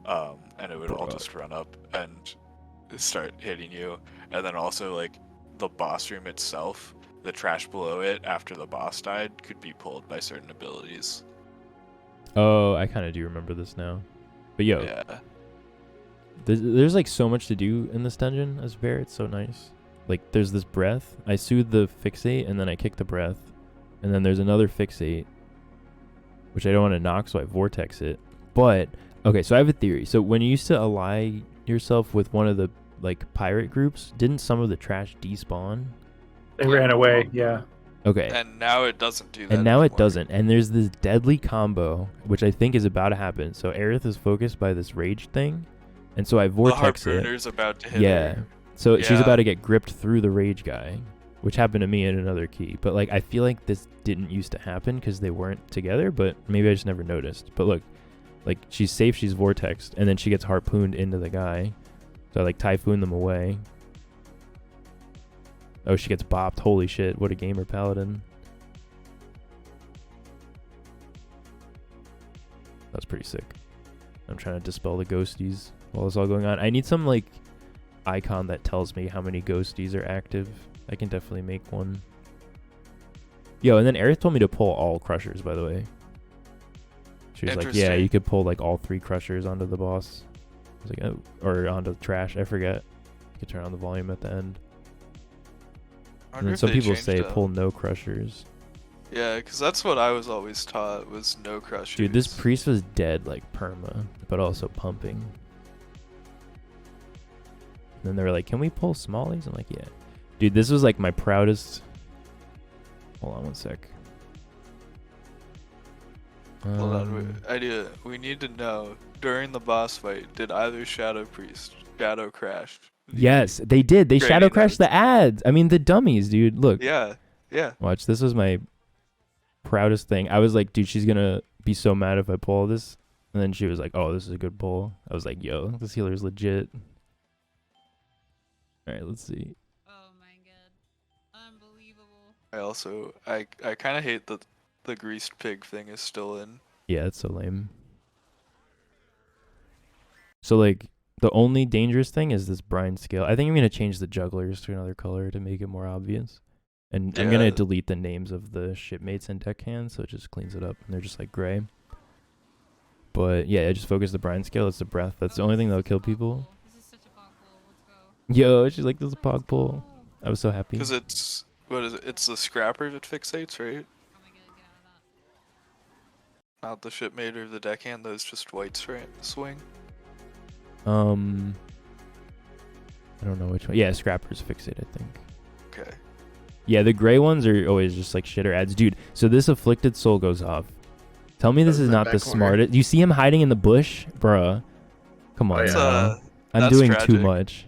and it would all just run up and start hitting you. And then also, like, the boss room itself, the trash below it after the boss died could be pulled by certain abilities. Oh, I kind of do remember this now. But yo, yeah. There's like so much to do in this dungeon as bear. It's so nice. Like, there's this breath. I soothe the fixate, and then I kick the breath. And then there's another fixate, which I don't want to knock, so I vortex it. But, okay, so I have a theory. So when you used to ally yourself with one of the, like, pirate groups, didn't some of the trash despawn? They ran away, yeah. Okay. And now it doesn't do that. And now it doesn't. And there's this deadly combo, which I think is about to happen. So Aerith is focused by this rage thing, and so I vortex the Harpooner's about to hit her. So she's about to get gripped through the rage guy, which happened to me in another key. But like, I feel like this didn't used to happen because they weren't together, but maybe I just never noticed. But look, like, she's safe, she's vortexed, and then she gets harpooned into the guy. So I like typhoon them away. Oh, she gets bopped. Holy shit, what a gamer paladin. That's pretty sick. I'm trying to dispel the ghosties while it's all going on. I need some like icon that tells me how many ghosties are active. I can definitely make one. Yo, and then Aerith told me to pull all crushers, by the way. She was like, yeah, you could pull like all 3 crushers onto the boss. I was like, oh, or onto trash. I forget. You could turn on the volume at the end. And then some people say pull no crushers. Yeah, because that's what I was always taught was no crushers. Dude, this priest was dead like perma, but also pumping. And then they were like, can we pull smallies? I'm like, yeah. Dude, this was like my proudest. Hold on one sec. Hold on, we need to know, during the boss fight, did either Shadow Priest Shadow Crash? Yes, they did. They Shadow Crashed the ads. I mean, the dummies, dude. Look. Yeah. Watch, this was my proudest thing. I was like, dude, she's gonna be so mad if I pull this. And then she was like, oh, this is a good pull. I was like, yo, this healer's legit. All right, let's see. Oh my god. Unbelievable. I kind of hate that the greased pig thing is still in. Yeah, it's so lame. So like the only dangerous thing is this brine scale. I think I'm gonna change the jugglers to another color to make it more obvious. And I'm gonna delete the names of the shipmates and deckhands, so it just cleans it up and they're just like gray. But yeah, I just focus the brine scale. It's the breath. That's the only thing that'll kill people. This is such a pog pull. Let's go. Yo, she's like, this is a pog pull. I was so happy. Because it's, what is it? It's the scrapper that fixates, right? Oh my god, get out of that. Not the shipmate or the deckhand. Those just white swing. I don't know which one. Yeah, scrappers fixate, I think. Okay. Yeah, the gray ones are always just like shitter ads. Dude, so this afflicted soul goes off. Tell me this is not the smartest. You see him hiding in the bush? Bruh. Come on. I'm doing tragic. too much.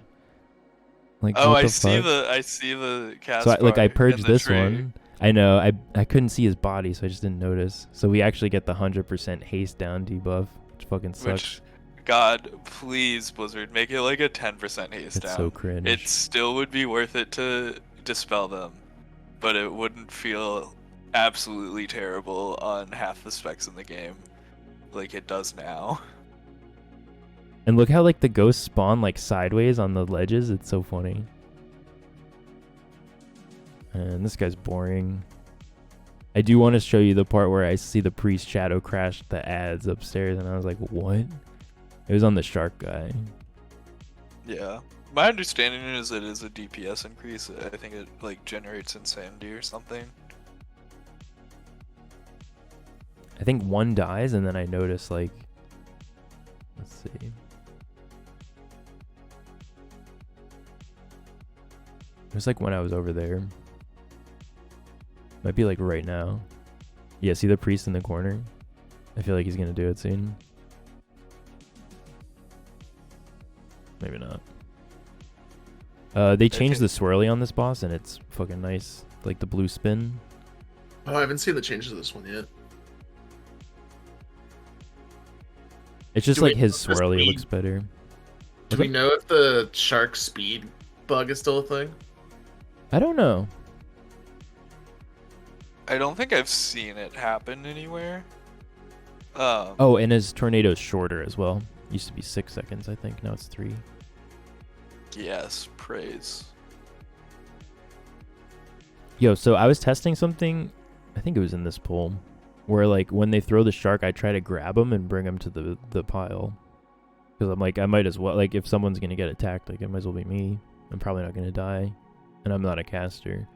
Like, oh, I see the cast. So I purged this one. I know. I couldn't see his body, so I just didn't notice. So we actually get the 100% haste down debuff, which fucking sucks. God, please, Blizzard, make it like a 10% haste down. It's so cringe. It still would be worth it to dispel them, but it wouldn't feel absolutely terrible on half the specs in the game like it does now. And look how like the ghosts spawn like sideways on the ledges. It's so funny. And this guy's boring. I do want to show you the part where I see the priest shadow crash the ads upstairs, and I was like, what? It was on the shark guy. Yeah. My understanding is it is a DPS increase. I think it like generates insanity or something. I think one dies, and then I notice like, let's see. It was like when I was over there. Might be like right now. Yeah, see the priest in the corner? I feel like he's gonna do it soon. Maybe not. They changed the swirly on this boss, and it's fucking nice. Like the blue spin. Oh, I haven't seen the changes to this one yet. It's just like his swirly looks better. Do we know if the shark speed bug is still a thing? I don't know. I don't think I've seen it happen anywhere. Oh, and his tornado's shorter as well. Used to be 6 seconds, I think. Now it's 3. Yes, praise. Yo, so I was testing something. I think it was in this poll, where like when they throw the shark, I try to grab him and bring him to the pile. Because I'm like, I might as well. Like if someone's gonna get attacked, like it might as well be me. I'm probably not gonna die, and I'm not a caster.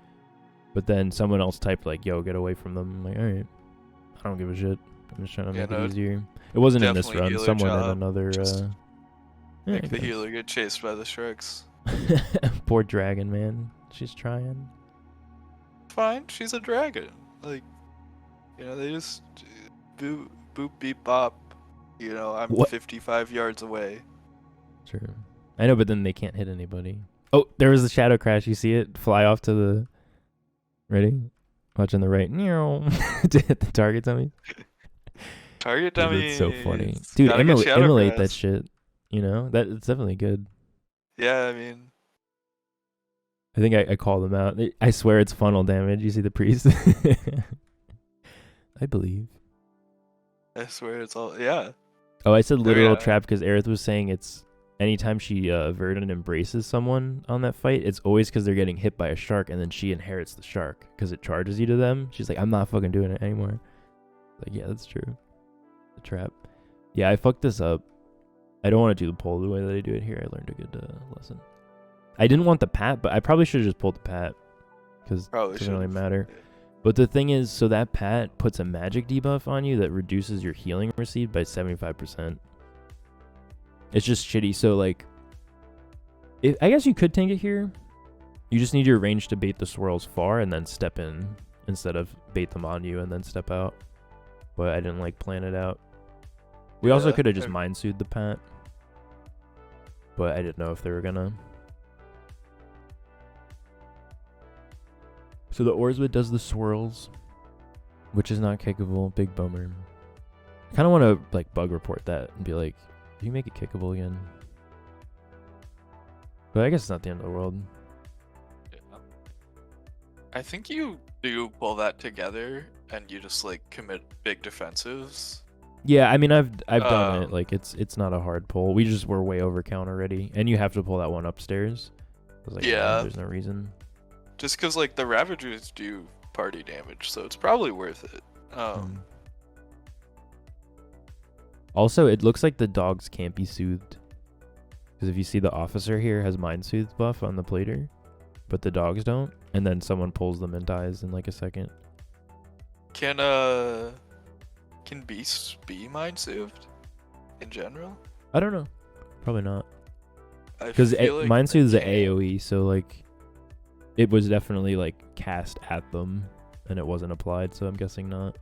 But then someone else typed like, "Yo, get away from them." I'm like, all right, I don't give a shit. I'm just trying to make it easier. It wasn't in this run. Someone in another. Make the healer get chased by the sharks. Poor dragon, man. She's trying. Fine, she's a dragon. Like, you know, they just boop, boop, beep, bop. You know, I'm 55 yards away. True. I know, but then they can't hit anybody. Oh, there was a shadow crash. You see it fly off to the. Ready? Watch on the right. To hit the target dummy. Target dummy. It's so funny, dude. Emulate that shit. You know that it's definitely good. Yeah, I mean, I think I call them out. I swear it's funnel damage. You see the priest? I believe. I swear it's all Oh, I said literal trap because Aerith was saying it's anytime she Verdant embraces someone on that fight, it's always because they're getting hit by a shark, and then she inherits the shark because it charges you to them. She's like, I'm not fucking doing it anymore. Like, yeah, that's true. The trap. Yeah, I fucked this up. I don't want to do the pull the way that I do it here. I learned a good lesson. I didn't want the pat, but I probably should have just pulled the pat because it doesn't really matter. But the thing is, so that pat puts a magic debuff on you that reduces your healing received by 75%. It's just shitty. So like, I guess you could tank it here. You just need your range to bait the swirls far and then step in instead of bait them on you and then step out. But I didn't like plan it out. We also could have just mind soothed the pat. But I didn't know if they were gonna. So the Orzwit does the swirls, which is not kickable. Big bummer. I kind of want to like bug report that and be like, "Can you make it kickable again?" But I guess it's not the end of the world. Yeah. I think you do pull that together and you just like commit big defensives. Yeah, I mean I've done it. Like it's not a hard pull. We just were way over count already, and you have to pull that one upstairs. I was like, yeah, there's no reason. Just because like the Ravagers do party damage, so it's probably worth it. Also, it looks like the dogs can't be soothed. Because if you see the officer here has mind soothed buff on the plater, but the dogs don't, and then someone pulls them and dies in like a second. Can beasts be mind soothed in general? I don't know. Probably not. Because like mind soothe is an AoE, so like it was definitely like cast at them and it wasn't applied, so I'm guessing not.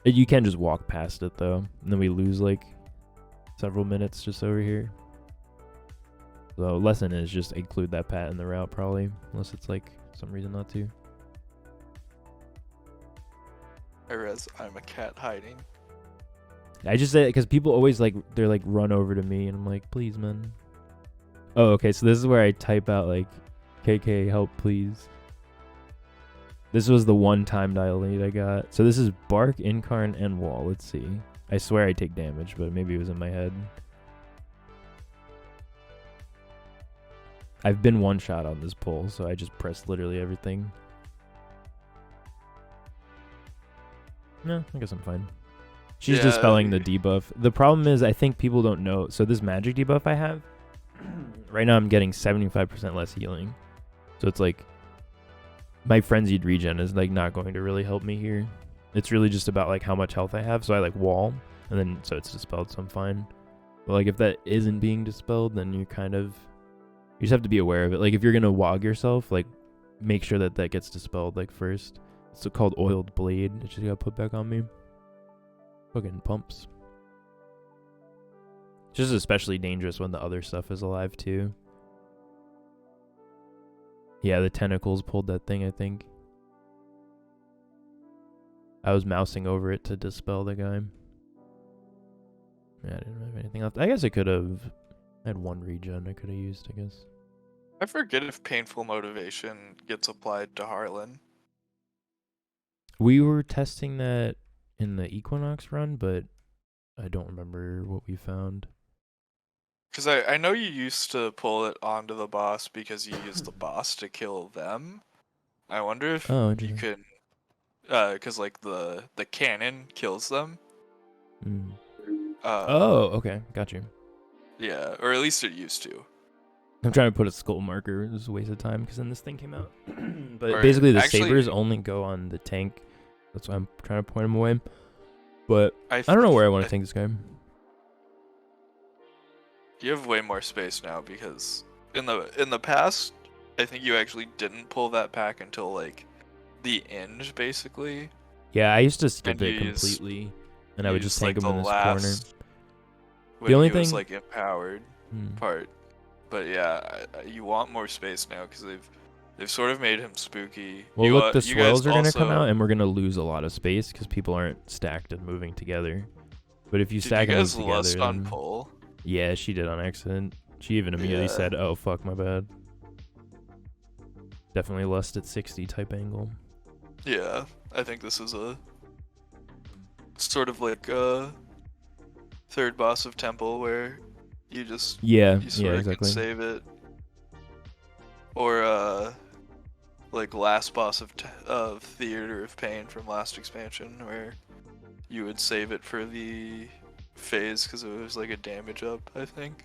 You can just walk past it though, and then we lose like several minutes just over here. So lesson is just include that pat in the route probably, unless it's like some reason not to. I'm a cat hiding. I just say it because people always like they're like run over to me and I'm like, please man. Oh, okay, so this is where I type out like KK help please. This was the one time dial lead I got. So this is Bark, Incarn, and Wall. Let's see. I swear I take damage, but maybe it was in my head. I've been one shot on this pull, so I just pressed literally everything. No, I guess I'm fine. She's dispelling the debuff. The problem is I think people don't know. So this magic debuff I have, right now I'm getting 75% less healing. So it's like my frenzied regen is like not going to really help me here. It's really just about like how much health I have. So I like wall and then so it's dispelled, so I'm fine. But like if that isn't being dispelled, then you just have to be aware of it. Like if you're gonna wog yourself, like make sure that gets dispelled like first. It's called Oiled Blade. It just got put back on me. Fucking pumps. It's just especially dangerous when the other stuff is alive too. Yeah, the tentacles pulled that thing, I think. I was mousing over it to dispel the guy. Yeah, I didn't have anything left. I guess I could have had one regen I could have used, I guess. I forget if Painful Motivation gets applied to Harlan. We were testing that in the Equinox run, but I don't remember what we found. Because I know you used to pull it onto the boss because you used the boss to kill them. I wonder if you can, because like the cannon kills them. Okay, got you. Yeah, or at least it used to. I'm trying to put a skull marker. It was a waste of time because then this thing came out. But basically the sabers only go on the tank. That's why I'm trying to point them away. But I don't know where I want to take this guy. You have way more space now because in the past, I think you actually didn't pull that pack until like the end, basically. Yeah, I used to skip it completely, and I would just tank him in this corner. The only thing was like empowered part, but yeah, you want more space now because they've sort of made him spooky. Well, look, the swirls are gonna come out, and we're gonna lose a lot of space because people aren't stacked and moving together. But if you stack and move together, on pull? Yeah, she did on accident. She even immediately said, "Oh fuck, my bad." Definitely lust at 60 type angle. Yeah, I think this is a sort of like a third boss of Temple where you just you sort of can save it, or like last boss of Theater of Pain from last expansion where you would save it for the phase because it was like a damage up, I think.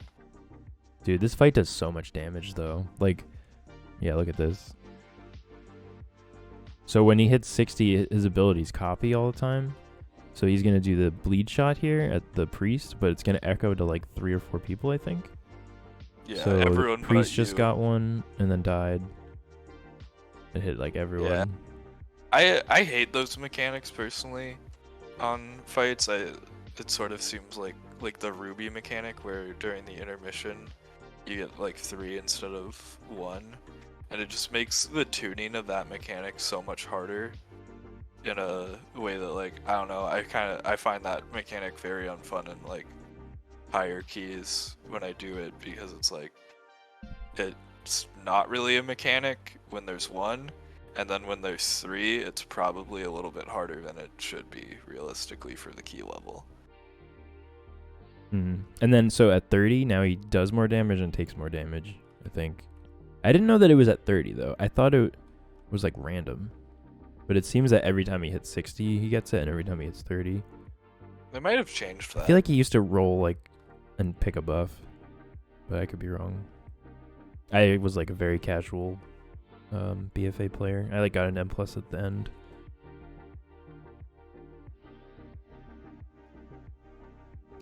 Dude, this fight does so much damage though. Like, yeah, look at this. So when he hits 60, his abilities copy all the time. So he's gonna do the bleed shot here at the priest, but it's gonna echo to like 3 or 4 people, I think. Yeah, so everyone the priest but just you. got one and then died. It hit like everyone. Yeah. I hate those mechanics personally on fights. It sort of seems like the Ruby mechanic where during the intermission you get like 3 instead of 1, and it just makes the tuning of that mechanic so much harder in a way that, like, I don't know, I find that mechanic very unfun in like higher keys when I do it, because it's like it's not really a mechanic when there's 1, and then when there's 3 it's probably a little bit harder than it should be realistically for the key level. Mm-hmm. And then so at 30 now he does more damage and takes more damage, I think. I didn't know that it was at 30 though. I thought it was like random, but it seems that every time he hits 60 he gets it, and every time he hits 30. They might have changed that. I feel like he used to roll like and pick a buff, but I could be wrong. I was like a very casual BFA player. I like got an M+ at the end.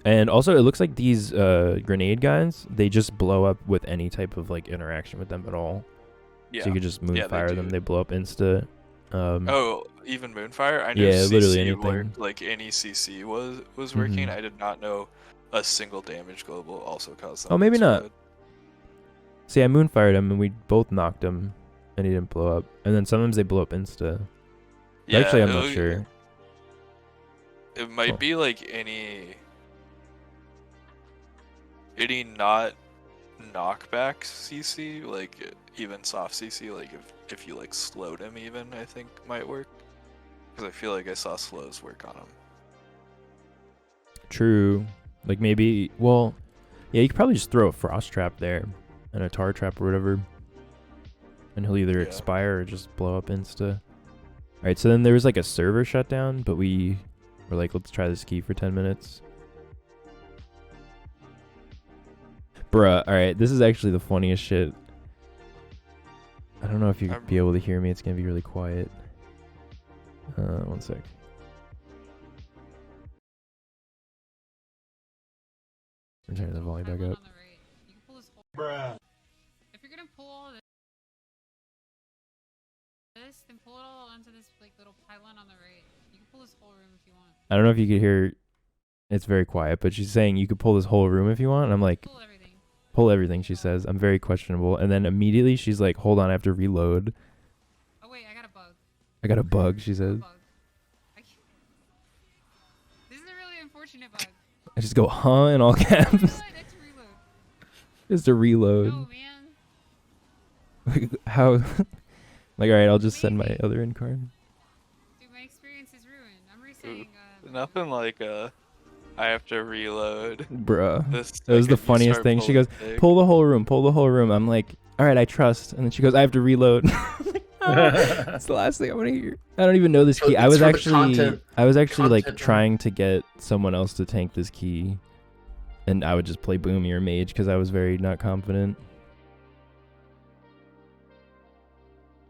And also, it looks like these grenade guys, they just blow up with any type of like interaction with them at all. Yeah. So you could just moonfire them; they blow up insta. Oh, even moonfire? I know yeah, CC literally anything. Worked, like any CC was working. I did not know a single damage global also caused them. Oh, maybe to not. explode. See, I moonfired him, and we both knocked him, and he didn't blow up. And then sometimes they blow up insta. Yeah, Actually, I'm not sure. It might be like any not knockback CC, like even soft CC, like if you like slowed him even, I think might work. Because I feel like I saw slows work on him. True. Like maybe, well, yeah, you could probably just throw a frost trap there and a tar trap or whatever, and he'll either expire or just blow up insta. Alright, so then there was like a server shutdown, but we were like, let's try this key for 10 minutes. Bruh, alright, this is actually the funniest shit. I don't know if you'll be able to hear me, it's gonna be really quiet. One sec. I'm turning the volume back up. Bruh. If you're gonna pull all this, then pull it all onto this like little pylon on the right. You can pull this whole room if you want. I don't know if you could hear, it's very quiet, but she's saying you could pull this whole room if you want, and I'm like, Pull everything. Pull everything, she says. I'm very questionable. And then immediately she's like, hold on, I have to reload. Oh wait, I got a bug. I got a bug, she says. This is a really unfortunate bug. I just go, huh, in all caps. Just to reload. No, man. How? Like, alright, I'll just send my other in card. Dude, my experience is ruined. I'm resetting. Nothing like I have to reload. Bruh. That was the funniest thing. She goes, pull the whole room, pull the whole room. I'm like, alright, I trust. And then she goes, I have to reload. That's the last thing I want to hear. I don't even know this key. I was actually like trying to get someone else to tank this key, and I would just play Boomy or Mage because I was very not confident.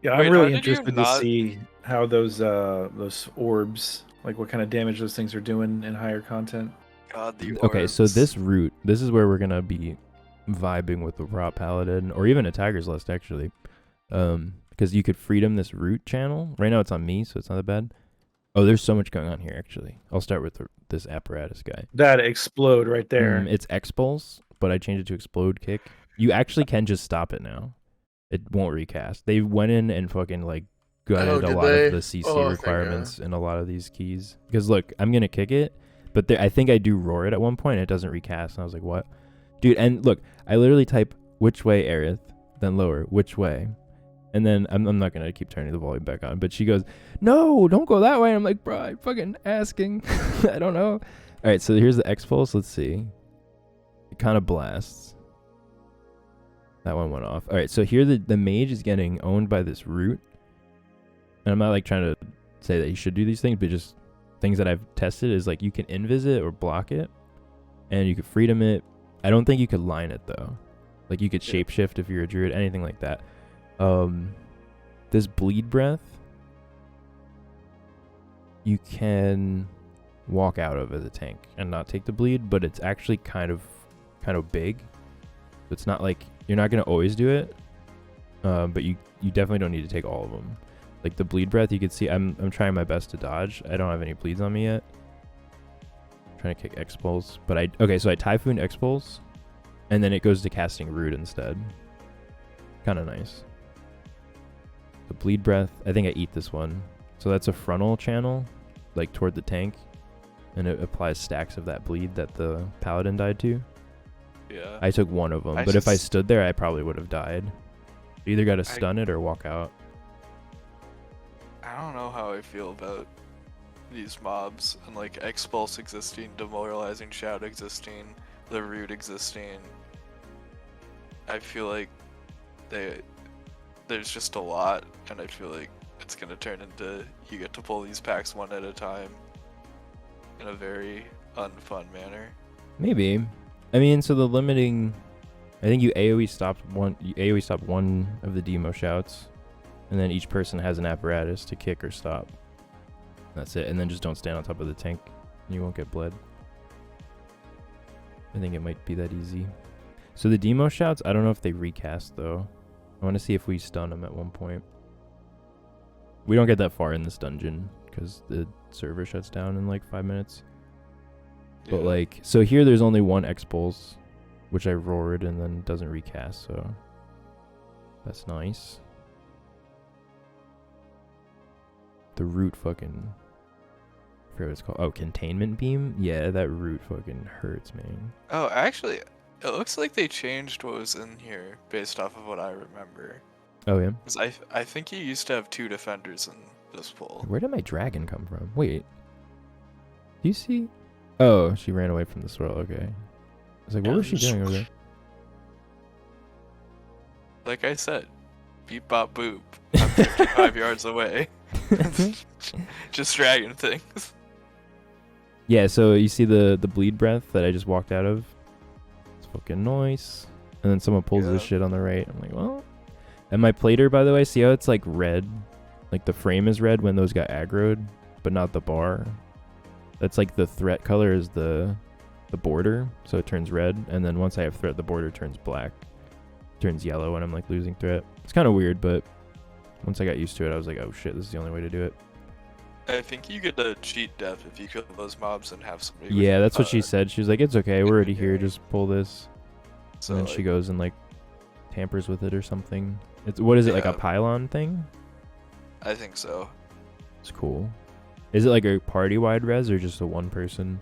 Yeah, I'm really interested to see how those orbs, like what kind of damage those things are doing in higher content. God, the orbs. Okay, so this route, this is where we're gonna be vibing with the Prot Paladin, or even a Tiger's Lust actually. Because you could freedom this root channel. Right now it's on me, so it's not that bad. Oh, there's so much going on here, actually. I'll start with this apparatus guy. That explode right there. It's X-Pulse, but I changed it to Explode Kick. You actually can just stop it now. It won't recast. They went in and fucking, like, gutted a lot of the CC requirements in a lot of these keys. Because, look, I'm going to kick it, but I think I do roar it at one point, and it doesn't recast. And I was like, what? Dude, and look, I literally type, which way, Aerith? Then lower, which way? And then I'm not gonna keep turning the volume back on, but she goes, "No, don't go that way." And I'm like, "Bro, I'm fucking asking." I don't know. All right, so here's the X-Pulse. Let's see. It kind of blasts. That one went off. All right, so here the mage is getting owned by this root, and I'm not like trying to say that you should do these things, but just things that I've tested is like you can invis it or block it, and you could freedom it. I don't think you could line it though. Like you could shapeshift if you're a druid, anything like that. This bleed breath, you can walk out of as a tank and not take the bleed, but it's actually kind of big. So it's not like you're not gonna always do it, but you definitely don't need to take all of them. Like the bleed breath, you can see I'm trying my best to dodge. I don't have any bleeds on me yet. I'm trying to kick X-Pulse, but so I Typhoon X-Pulse, and then it goes to casting Root instead. Kind of nice. The bleed breath, I think I eat this one. So that's a frontal channel, like toward the tank, and it applies stacks of that bleed that the paladin died to. Yeah. I took one of them, but if I stood there, I probably would have died. You either got to stun it or walk out. I don't know how I feel about these mobs and like X-Pulse existing, Demoralizing Shout existing, the Root existing. I feel like there's just a lot, and I feel like it's gonna turn into you get to pull these packs one at a time in a very unfun manner. Maybe. I mean, so the limiting, I think you AoE stop one of the demo shouts, and then each person has an apparatus to kick or stop. That's it, and then just don't stand on top of the tank, and you won't get bled. I think it might be that easy. So the demo shouts, I don't know if they recast though. I want to see if we stun them at one point. We don't get that far in this dungeon because the server shuts down in like 5 minutes. Yeah. But like, so here there's only one X-Pulse, which I roared and then doesn't recast, so that's nice. The Root fucking, I forget what it's called. Oh, Containment Beam? Yeah, that Root fucking hurts, man. Oh, actually, it looks like they changed what was in here based off of what I remember. Oh, yeah? 'Cause I think you used to have 2 defenders in this pool. Where did my dragon come from? Wait. Do you see? Oh, she ran away from the swirl. Okay. I was like, what was she doing over there? Like I said, beep bop boop. I'm 55 yards away. Just dragon things. Yeah, so you see the bleed breath that I just walked out of? It's fucking nice. And then someone pulls this shit on the right. I'm like, well. And my plater, by the way, see how it's like red? Like the frame is red when those got aggroed, but not the bar. That's like the threat color is the border, so it turns red. And then once I have threat, the border turns black. Turns yellow when I'm like losing threat. It's kind of weird, but once I got used to it, I was like, oh shit, this is the only way to do it. I think you get a cheat death if you kill those mobs and have somebody. Yeah, that's what she said. She was like, it's okay, we're already here, just pull this. So and then like, she goes and like tampers with it or something. What is it, like a pylon thing? I think so. It's cool. Is it like a party-wide res or just a one person?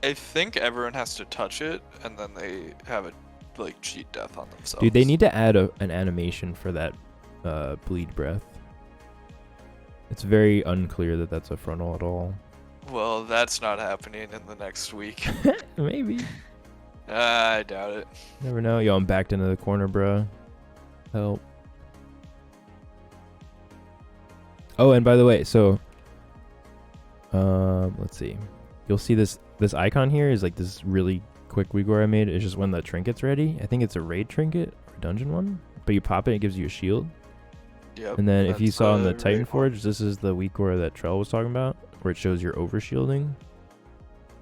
I think everyone has to touch it, and then they have a like cheat death on themselves. Dude, they need to add an animation for that bleed breath. It's very unclear that that's a frontal at all. Well, that's not happening in the next week. Maybe. I doubt it. Never know. Yo, I'm backed into the corner, bruh. Help. Oh, and by the way, so let's see. You'll see this icon here is like this really quick Uyghur I made. It's just when the trinket's ready. I think it's a raid trinket or dungeon one, but you pop it gives you a shield. Yep. And then if you saw in the Titan Forge, this is the Uyghur that Trell was talking about, where it shows your overshielding.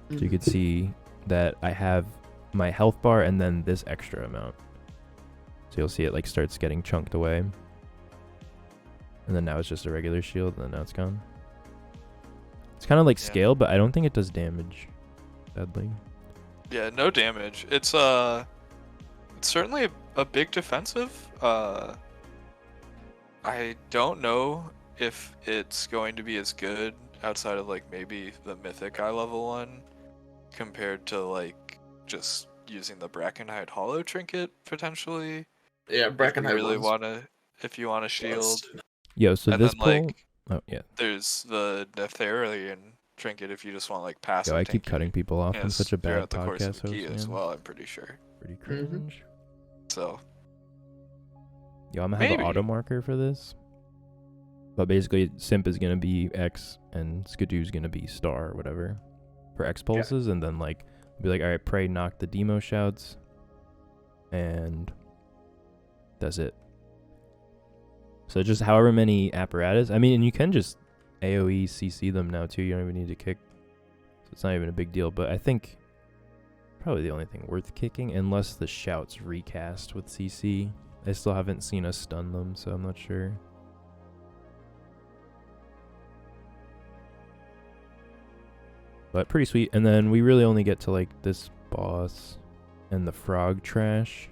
So you could see that I have my health bar and then this extra amount. So you'll see it like starts getting chunked away. And then now it's just a regular shield, and then now it's gone. It's kind of like scale, but I don't think it does damage. Sadly. Yeah, no damage. It's certainly a big defensive. I don't know if it's going to be as good outside of like maybe the mythic eye level one compared to like just using the Brackenhide Hollow trinket potentially. Yeah, Brackenhide if you want a shield. Yo, so and this then, pull... like, oh yeah. There's the Neftharian trinket if you just want like passive. Yo, I keep cutting people off. I'm such a bad the course podcast of the key host. as well, I'm pretty sure. Pretty cringe. So. Yo, I'm gonna have an auto marker for this. But basically, Simp is gonna be X and Skiddoo is gonna be star or whatever for X pulses, and then like Be like, all right, pray, knock the demo shouts, and that's it. So just however many apparatus. I mean, and you can just AoE CC them now too. You don't even need to kick. So it's not even a big deal. But I think probably the only thing worth kicking, unless the shouts recast with CC. I still haven't seen us stun them, so I'm not sure. But pretty sweet. And then we really only get to like this boss and the frog trash.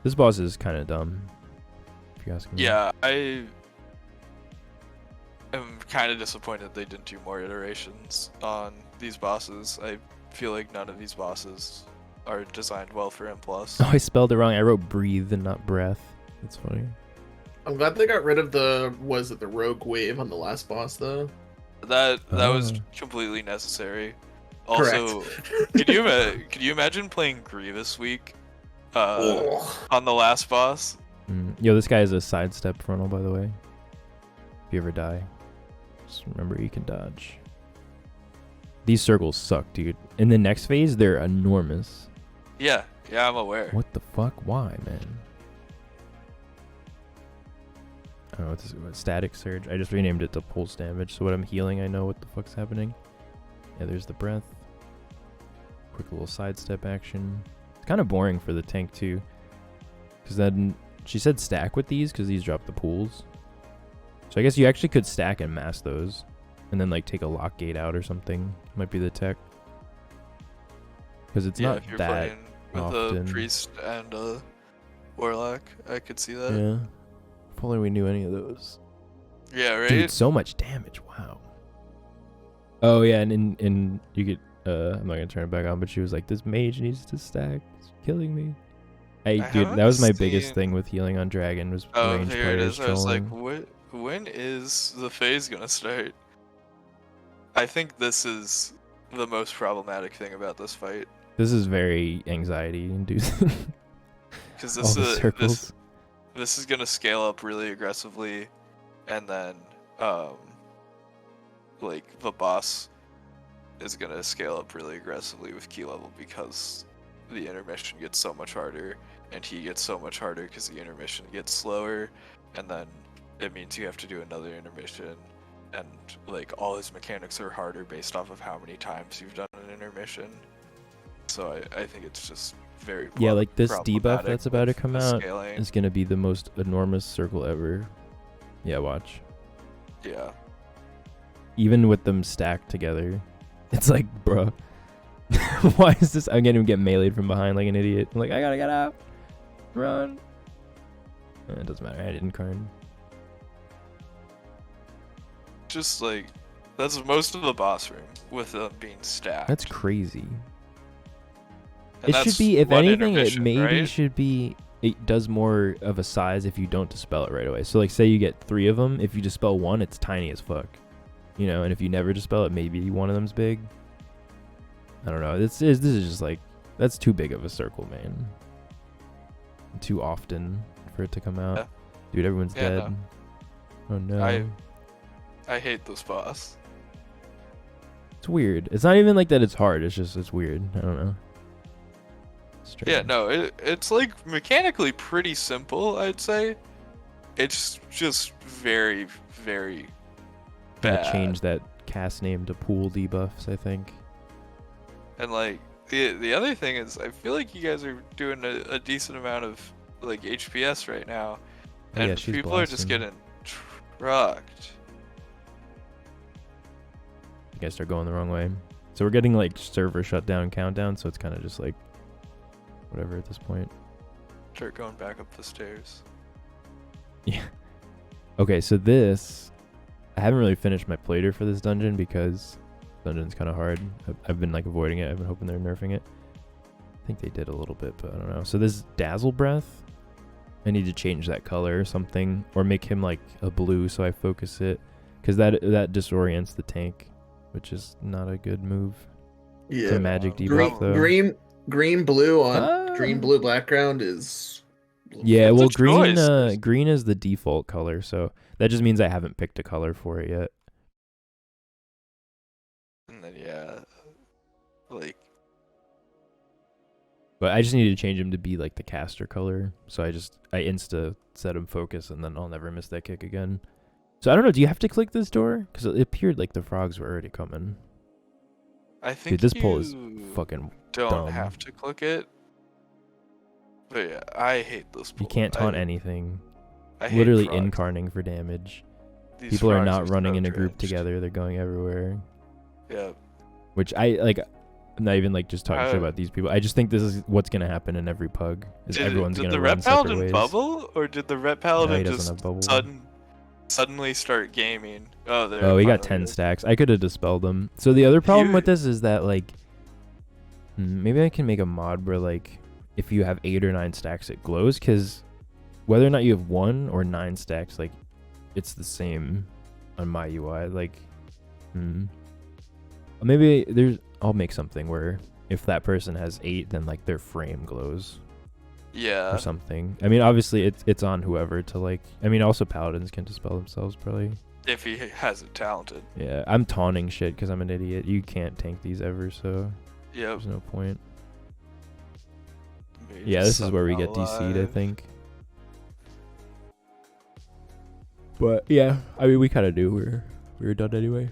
This boss is kind of dumb, if you're asking me. Yeah, I am kind of disappointed they didn't do more iterations on these bosses. I feel like none of these bosses are designed well for M+. Oh, I spelled it wrong. I wrote breathe and not breath. That's funny. I'm glad they got rid of the rogue wave on the last boss though. That was completely necessary. Also, could you imagine playing Grievous week on the last boss? Yo, this guy is a sidestep frontal, by the way. If you ever die, just remember you can dodge. These circles suck, dude. In the next phase, they're enormous. Yeah, I'm aware. What the fuck? Why, man? I don't know what this is. Static surge. I just renamed it to pulse damage. So when I'm healing, I know what the fuck's happening. Yeah, there's the breath. Quick little sidestep action. It's kind of boring for the tank too, because then she said stack with these because these drop the pools. So I guess you actually could stack and mass those, and then like take a lock gate out or something. Might be the tech. Because it's not if you're that playing with often. a priest and a warlock, I could see that. Yeah. If only we knew any of those. Yeah, right? Dude, so much damage. Wow. Oh yeah, and in you get I'm not gonna turn it back on, but she was like, this mage needs to stack. It's killing me. Dude, that was my biggest thing with healing on Dragon was range here it players is. I was like, trolling. when is the phase gonna start? I think this is the most problematic thing about this fight. This is very anxiety inducing. Because this is gonna scale up really aggressively, and then like the boss is gonna scale up really aggressively with key level because the intermission gets so much harder, and he gets so much harder because the intermission gets slower, and then it means you have to do another intermission, and like all his mechanics are harder based off of how many times you've done an intermission. So I think it's just very like this debuff that's about to come out scaling. is gonna be the most enormous circle ever. Yeah, watch. Yeah. Even with them stacked together, it's like, bro, why is this? I'm gonna get meleeed from behind like an idiot. I'm like, I gotta get out, run. It doesn't matter. I didn't Karn. Just like that's most of the boss room with them being stacked. That's crazy. And it should be, if one anything, it intermission, maybe right? should be. It does more of a size if you don't dispel it right away. So like, say you get 3 of them. If you dispel one, it's tiny as fuck. You know, and if you never dispel it, maybe one of them's big. I don't know. This is just like, that's too big of a circle, man. Too often for it to come out. Yeah. Dude, everyone's dead. No. Oh no. I hate this boss. It's weird. It's not even like that it's hard. It's just, it's weird. I don't know. Strange. Yeah, no, it's like mechanically pretty simple, I'd say. It's just very, very bad. Gotta change that cast name to pool debuffs, I think. And like the other thing is, I feel like you guys are doing a decent amount of like HPS right now, and Yeah, she's people are just blasting. getting trucked. You guys start going the wrong way. So we're getting like server shutdown countdown, so it's kind of just like whatever at this point. Start going back up the stairs. Yeah. Okay, so this, I haven't really finished my playthrough for this dungeon because dungeon's kind of hard. I've been like avoiding it. I've been hoping they're nerfing it. I think they did a little bit, but I don't know. So this Dazzle Breath, I need to change that color or something, or make him like a blue so I focus it, because that disorients the tank, which is not a good move. Yeah. It's a magic debuff though. Green blue on green blue background is. Yeah, It's well, a choice. green is the default color, so that just means I haven't picked a color for it yet. Like, but I just need to change him to be like the caster color. So I insta set him focus, and then I'll never miss that kick again. So I don't know. Do you have to click this door? Because it appeared like the frogs were already coming. I think Dude, this pull is fucking don't dumb. have to click it. But yeah, I hate this pull. You can't taunt anything. I hate Literally frogs. incarning for damage. These People are frogs not running so in a group drenched. together. They're going everywhere. Yeah. Which I'm not even like just talking shit about these people. I just think this is what's gonna happen in every pug. Is everyone's Did gonna the run Ret separate Paladin ways. bubble, or did the Ret No, he Paladin doesn't just have bubble. suddenly start gaming? Oh, there. Oh, he got finally 10 is. stacks. I could have dispelled them. So the other problem You- with this is that like, maybe I can make a mod where like, if you have 8 or 9 stacks, it glows. Because whether or not you have 1 or 9 stacks, like, it's the same on my UI. Like, maybe I'll make something where if that person has 8, then like their frame glows. Yeah. Or something. I mean, obviously it's on whoever to like. I mean, also paladins can dispel themselves probably. If he has it talented. Yeah, I'm taunting shit because I'm an idiot. You can't tank these ever, so Yep. there's no point. Maybe Yeah, this is where we somehow get DC'd, I alive. think. But yeah, I mean, we kind of knew we were done anyway.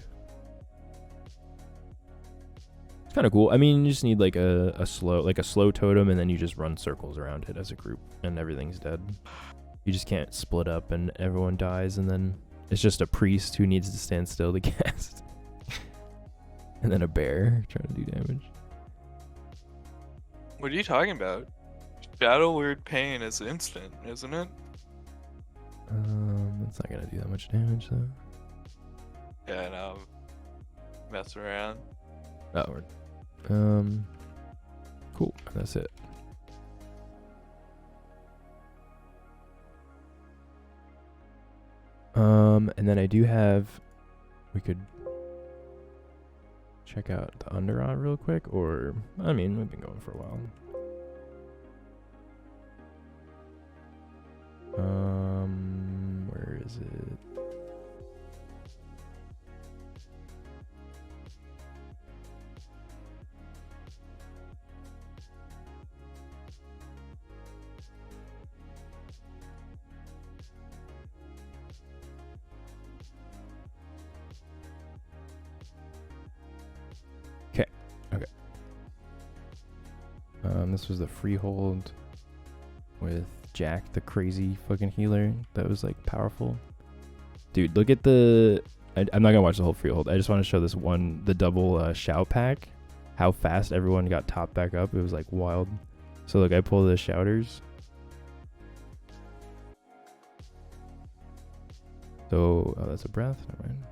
It's kind of cool. I mean, you just need like a slow totem, and then you just run circles around it as a group, and everything's dead. You just can't split up and everyone dies, and then it's just a priest who needs to stand still to cast, and then a bear trying to do damage. What are you talking about? Battle Weird Pain is instant, isn't it? That's not gonna do that much damage though. Yeah, no. Mess around. Oh, cool. That's it. And then I do have. We could check out the Underrot real quick, or I mean, we've been going for a while. Where is it? Okay. This was the freehold with Jack, the crazy fucking healer that was like powerful. Dude, look at the. I'm not gonna watch the whole freehold. I just want to show this one, the double shout pack. How fast everyone got topped back up. It was like wild. So look, I pull the shouters. So that's a breath. Never mind.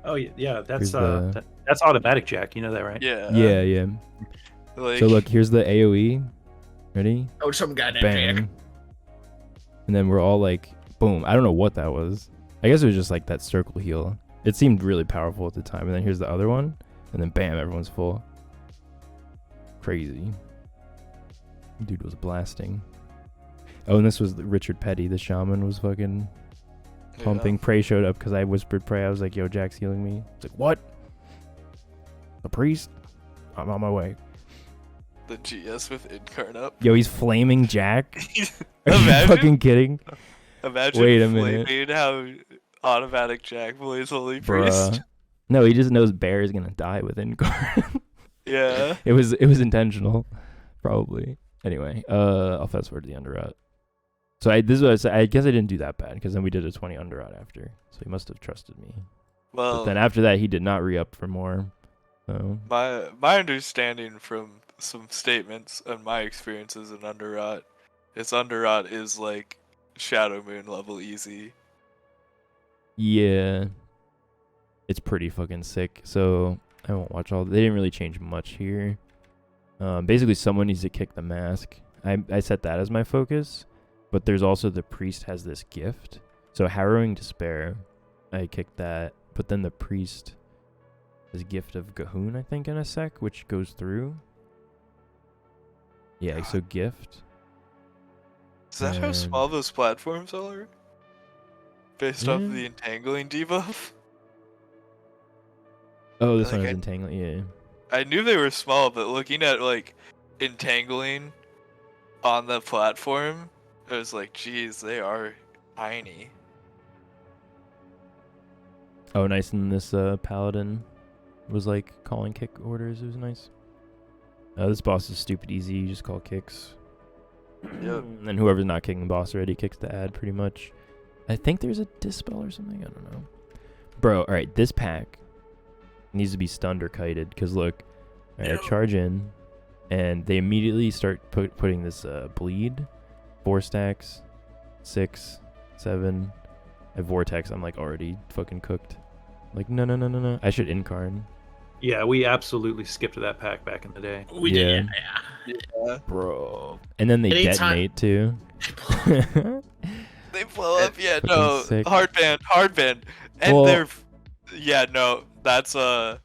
Oh yeah, Here's that's automatic, Jack. You know that, right? Yeah. Yeah. Like, So look, here's the AoE. Ready? Oh, some guy named Bang. Jack. And then we're all like, boom. I don't know what that was. I guess it was just like that circle heal. It seemed really powerful at the time. And then here's the other one. And then bam, everyone's full. Crazy. Dude was blasting. Oh, and this was Richard Petty. The shaman was fucking pumping. Prey showed up because I whispered Prey. I was like, yo, Jack's healing me. It's like, what? The priest? I'm on my way. The GS with Incarn up. Yo, he's flaming Jack? Are you Imagine- fucking kidding? Imagine Wait a minute. flaming how automatic Jack plays Holy Priest. Bruh. No, he just knows Bear is gonna die with Incarn. Yeah. It was intentional, probably. Anyway, I'll fast forward to the Underrot. So this is what I said. I guess I didn't do that bad because then we did a 20 Underrot after. So he must have trusted me. Well, But then after that, he did not re-up for more. So my understanding from some statements and my experiences in Underrot is like Shadow Moon level easy. yeah, it's pretty fucking sick. So I won't watch all. They didn't really change much here. Basically, someone needs to kick the mask. I set that as my focus. But there's also the priest has this gift. So Harrowing Despair, I kicked that. But then the priest has gift of Gahoon, I think, in a sec, which goes through. Yeah, so gift. Is that how And- small those platforms are? Based off Yeah. the entangling debuff? Oh, this Like one is I- entangling. Yeah. I knew they were small, but looking at like entangling on the platform, I was like, geez, they are tiny. Oh, nice. And this paladin was like calling kick orders. It was nice. This boss is stupid easy. You just call kicks. Yep. And whoever's not kicking the boss already kicks the ad pretty much. I think there's a dispel or something. I don't know. Bro, all right. This pack needs to be stunned or kited. Because look, all right, I charge in. And they immediately start putting this bleed. 4 stacks. 6. 7. I vortex. I'm like already fucking cooked. Like, no. I should incarn. Yeah, we absolutely skipped that pack back in the day. We did, yeah. Bro. And then they detonate too. They blow up, yeah, no. Hardband. And Well, that's a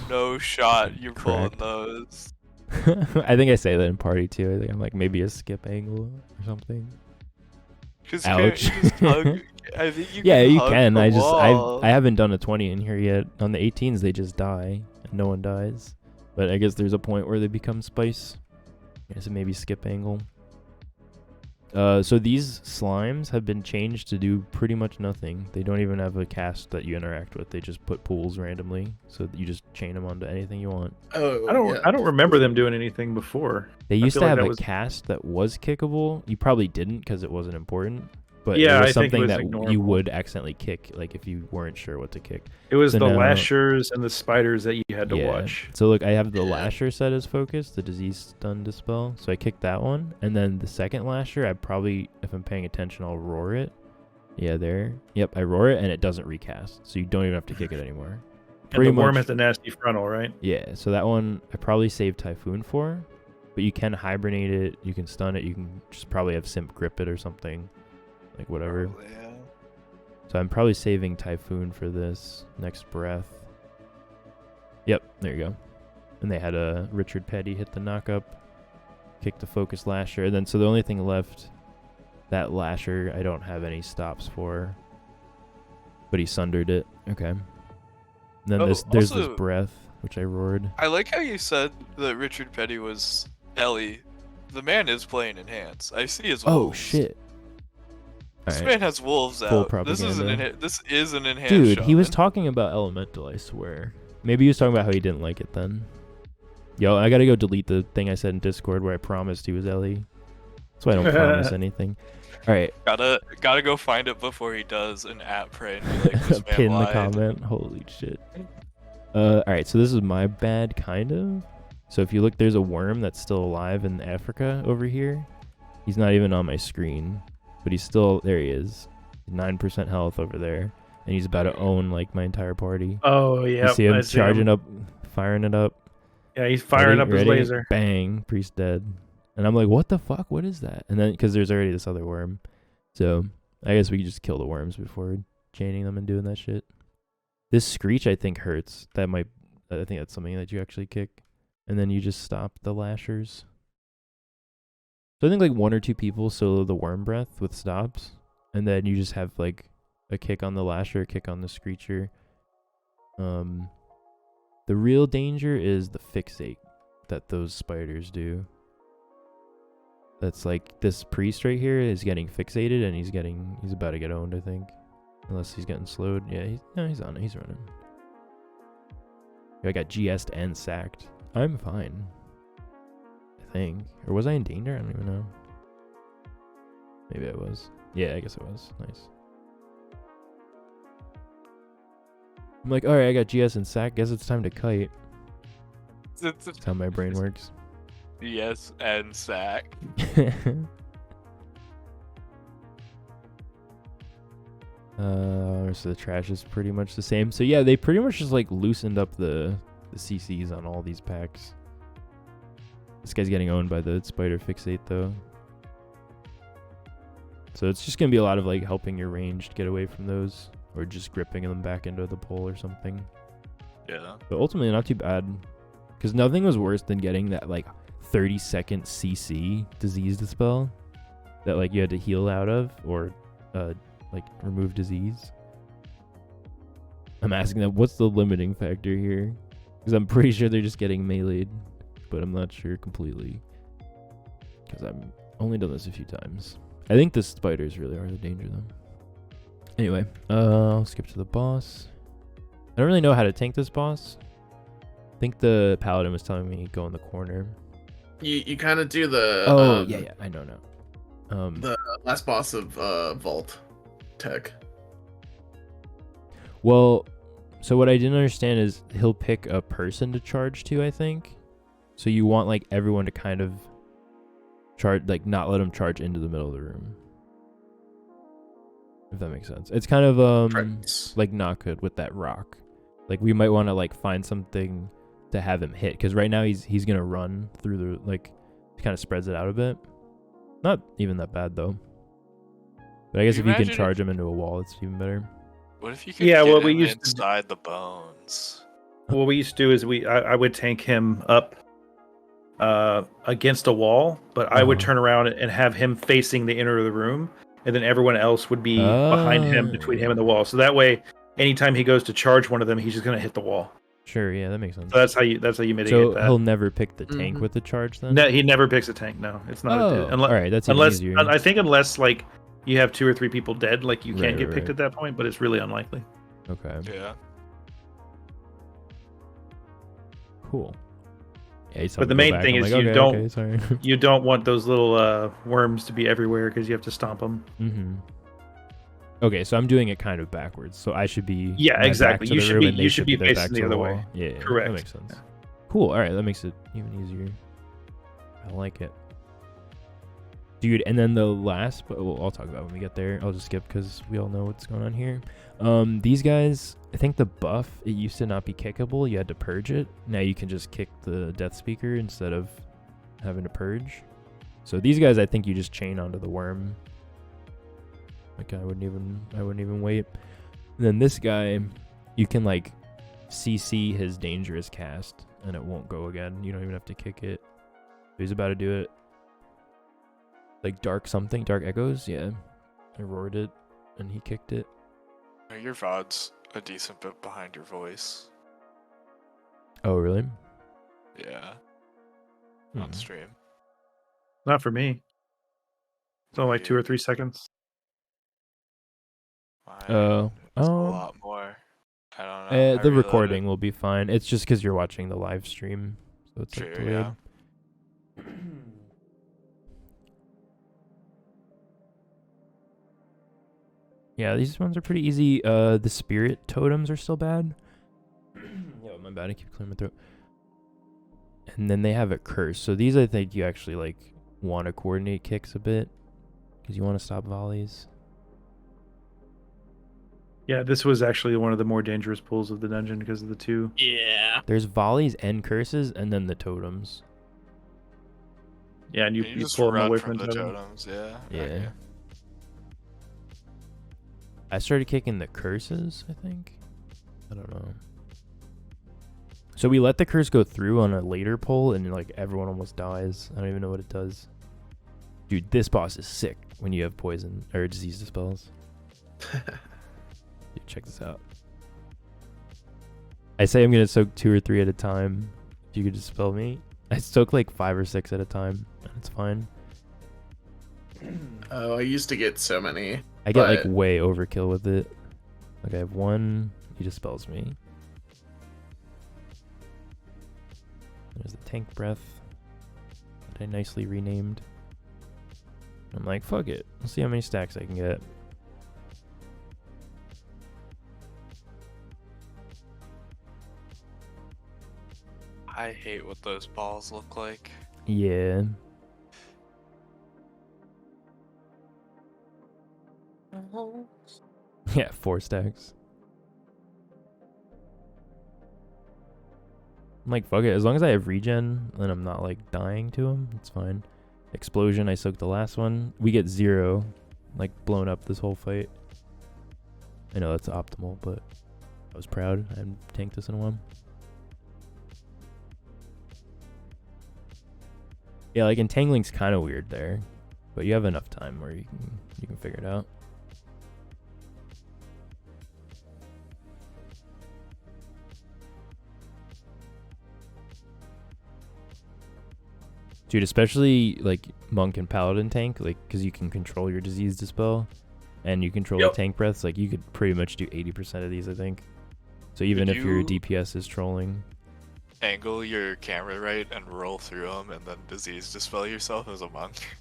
no shot. You're pulling correct. those. I think I say that in party too. I think I'm like maybe a skip angle or something. Ouch. I think you can. hug the I wall. haven't done a 20 in here yet. On the 18s they just die and no one dies. But I guess there's a point where they become spice. Yeah, so maybe skip angle. So these slimes have been changed to do pretty much nothing. They don't even have a cast that you interact with. They just put pools randomly, so that you just chain them onto anything you want. Oh, I don't remember them doing anything before. They used to feel like have that a was- cast that was kickable. You probably didn't because it wasn't important. But Yeah, it was I think it something was that ignorable. you would accidentally kick, like if you weren't sure what to kick. It was So the now- lashers and the spiders that you had to watch. So look, I have the Yeah. lasher set as focus, the disease stun dispel. So I kicked that one, and then the second lasher, I probably, if I'm paying attention, I'll roar it. Yeah, there. Yep, I roar it, and it doesn't recast, so you don't even have to kick it anymore. And the worm has the nasty frontal, right? Yeah, so that one I probably saved Typhoon for, but you can hibernate it, you can stun it, you can just probably have Simp grip it or something, like whatever. Oh, yeah. So I'm probably saving Typhoon for this next breath. Yep, there you go. And they had a Richard Petty hit the knockup, kick the focus lasher, and then so the only thing left, that lasher I don't have any stops for, but he sundered it. Okay. And then there's this also- breath, which I roared. I like how you said that Richard Petty was Ellie. The man is playing Enhance. I see his wolves. Oh shit. This Alright. man has wolves Full out. This is propaganda. an Enhance. Dude, he was shaman. talking about Elemental, I swear. Maybe he was talking about how he didn't like it then. Yo, I gotta go delete the thing I said in Discord where I promised he was Ellie. That's why I don't promise anything. Alright, Gotta go find it before he does an at pray and be like, this man pin the lied. comment. Holy shit. Alright, so this is my bad, kind of. So if you look, there's a worm that's still alive in Africa over here. He's not even on my screen, but he's still, there he is. 9% health over there. And he's about to own like my entire party. Oh yeah, You see him I see charging him. up, firing it up. Yeah, he's firing up his Ready? laser. Bang, priest dead. And I'm like, what the fuck? What is that? And then, because there's already this other worm. So I guess we could just kill the worms before chaining them and doing that shit. This screech, I think, hurts. I think that's something that you actually kick. And then you just stop the lashers. So I think like 1 or 2 people solo the worm breath with stops. And then you just have like a kick on the lasher, a kick on the screecher. The real danger is the fixate that those spiders do. That's like this priest right here is getting fixated and he's about to get owned, I think. Unless he's getting slowed. Yeah, he's on it. He's running. I got GS'd and sacked. I'm fine. I think. Or was I in danger? I don't even know. Maybe I was. Yeah, I guess I was. Nice. I'm like, alright, I got GS and sack. Guess it's time to kite. That's how my brain works. Yes, and sack. So the trash is pretty much the same. So yeah, they pretty much just like loosened up the CCs on all these packs. This guy's getting owned by the spider fixate though. So it's just gonna be a lot of like helping your ranged get away from those, or just gripping them back into the pole or something. Yeah. But ultimately not too bad, because nothing was worse than getting that like 30-second CC disease dispel that like you had to heal out of, or like remove disease. I'm asking them, what's the limiting factor here? Because I'm pretty sure they're just getting meleeed, but I'm not sure completely. Because I've only done this a few times. I think the spiders really are the danger, though. Anyway, I'll skip to the boss. I don't really know how to tank this boss. I think the paladin was telling me go in the corner. You kind of do the... yeah, I know now. The last boss of Vault Tech. Well, so what I didn't understand is he'll pick a person to charge to, I think. So you want like everyone to kind of charge, like not let them charge into the middle of the room. If that makes sense. It's kind of like not good with that rock. Like we might want to like find something to have him hit, because right now he's gonna run through the, like, kind of spreads it out a bit. Not even that bad though. But I guess if you can charge him into a wall, it's even better. What if you could get him inside the bones? What we used to do is I would tank him up against a wall, but I would turn around and have him facing the inner of the room, and then everyone else would be behind him, between him and the wall. So that way, anytime he goes to charge one of them, he's just gonna hit the wall. Sure, yeah, that makes sense. So that's how you mitigate that. So he'll never pick the tank with the charge then? No, he never picks a tank. No, it's not. All right, that's even easier. I think unless like you have 2 or 3 people dead, like you can get picked at that point, but it's really unlikely. Okay. Yeah. Cool. Yeah, but the main thing is you don't want those little worms to be everywhere, because you have to stomp them. Mm-hmm. Okay, so I'm doing it kind of backwards. So I should be exactly. You should be facing the other way. Yeah, correct. That makes sense. Yeah. Cool. All right, that makes it even easier. I like it, dude. And then the last, but I'll talk about it when we get there. I'll just skip because we all know what's going on here. These guys, I think the buff, it used to not be kickable. You had to purge it. Now you can just kick the death speaker instead of having to purge. So these guys, I think you just chain onto the worm. Like I wouldn't even wait. And then this guy, you can like CC his dangerous cast and it won't go again. You don't even have to kick it. He's about to do it. Like dark echoes, yeah. I roared it and he kicked it. Your VOD's a decent bit behind your voice. Oh really? Yeah. On stream. Not for me. It's only like 2 or 3 seconds. A lot more. I don't know. The recording will be fine. It's just because you're watching the live stream, so it's like delayed. Yeah. Yeah, these ones are pretty easy. The spirit totems are still bad. Yeah, my bad. I keep clearing my throat. And then they have a curse. So these, I think you actually like want to coordinate kicks a bit because you want to stop volleys. Yeah, this was actually one of the more dangerous pulls of the dungeon because of the 2. Yeah. There's volleys and curses, and then the totems. Yeah, and you just pull them away from the totem. totems. Yeah. Yeah. Okay. I started kicking the curses, I think. I don't know. So we let the curse go through on a later pull, and like everyone almost dies. I don't even know what it does. Dude, this boss is sick when you have poison or disease dispels. Dude, check this out. I say I'm gonna soak 2 or 3 at a time. If you could dispel me, I soak like 5 or 6 at a time, and it's fine. Oh, I used to get so many. I get like way overkill with it. Like I have 1, he dispels me. There's the tank breath that I nicely renamed. I'm like, fuck it. Let's see how many stacks I can get. I hate what those balls look like. Yeah. Yeah, 4 stacks. I'm like, fuck it. As long as I have regen and I'm not like dying to them, it's fine. Explosion, I soaked the last one. We get 0, like blown up this whole fight. I know that's optimal, but I was proud. I hadn't tanked this in a while. Yeah, like entangling's kind of weird there, but you have enough time where you can figure it out. Dude, especially like monk and paladin tank, like because you can control your disease dispel, and you control the tank breaths. Like you could pretty much do 80% of these, I think. So even if your DPS is trolling, angle your camera right and roll through them, and then disease dispel yourself as a monk.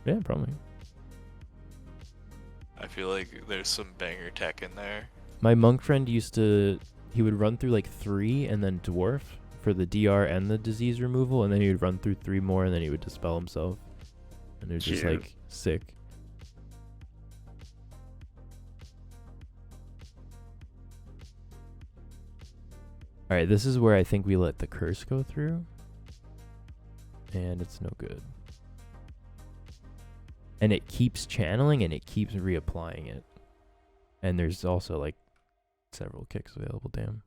Yeah, probably. I feel like there's some banger tech in there. My monk friend he would run through like 3 and then dwarf for the DR and the disease removal, and then he would run through 3 more and then he would dispel himself. And it was just like sick. Alright, this is where I think we let the curse go through. And it's no good. And it keeps channeling and it keeps reapplying it. And there's also like several kicks available, damn.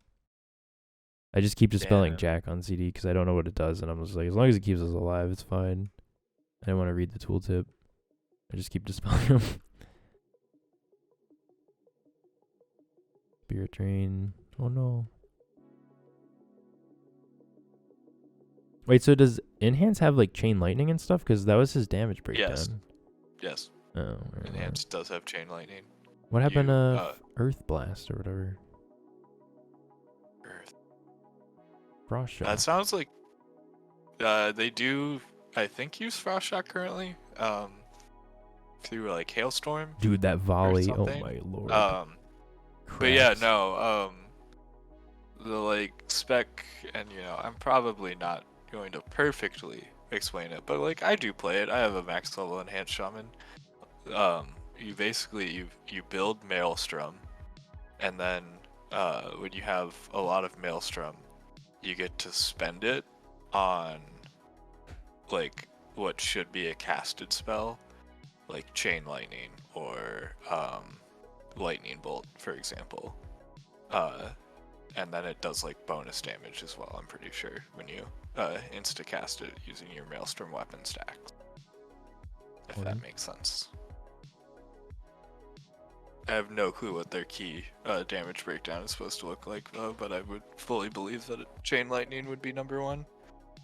I just keep dispelling Jack on CD because I don't know what it does, and I'm just like, as long as it keeps us alive, it's fine. I don't want to read the tooltip. I just keep dispelling him. Spirit Drain. Oh no. Wait, so does Enhance have like Chain Lightning and stuff? Because that was his damage breakdown. Yes. Oh, Enhance does have Chain Lightning. What happened to Earth Blast or whatever? Frost Shot. That sounds like they do, I think, use Frost Shot currently. Through like Hailstorm. Dude, that volley! Oh my lord. But yeah, no. The like spec, and I'm probably not going to perfectly explain it, but like I do play it. I have a max level enhanced shaman. You basically you build Maelstrom, and then when you have a lot of Maelstrom, you get to spend it on like what should be a casted spell, like Chain Lightning or Lightning Bolt, for example. And then it does like bonus damage as well, I'm pretty sure, when you insta-cast it using your Maelstrom weapon stacks. If that makes sense. I have no clue what their key damage breakdown is supposed to look like, though, but I would fully believe that Chain Lightning would be number 1,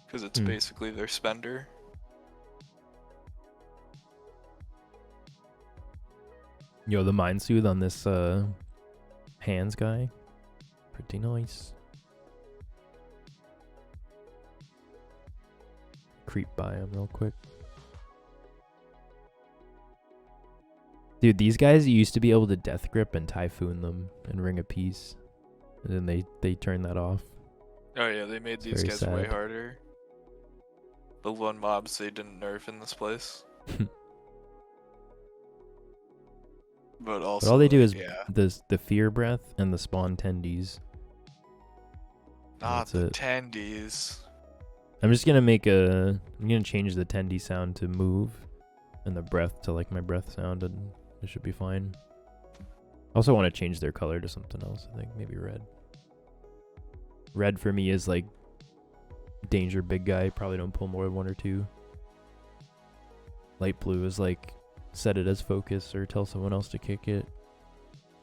because it's basically their spender. Yo, the Mind Soothe on this hands guy, pretty nice. Creep by him real quick. Dude, these guys, you used to be able to death grip and typhoon them and ring a piece, and then they turned that off. Oh yeah, they made these guys way harder. The one mobs they didn't nerf in this place. But also, all they do is the fear breath and the spawn tendies. Not the tendies. I'm just gonna I'm gonna change the tendy sound to move, and the breath to like my breath sound, and it should be fine. I also want to change their color to something else. I think maybe red. Red for me is like danger big guy. Probably don't pull more than 1 or 2. Light blue is like set it as focus or tell someone else to kick it.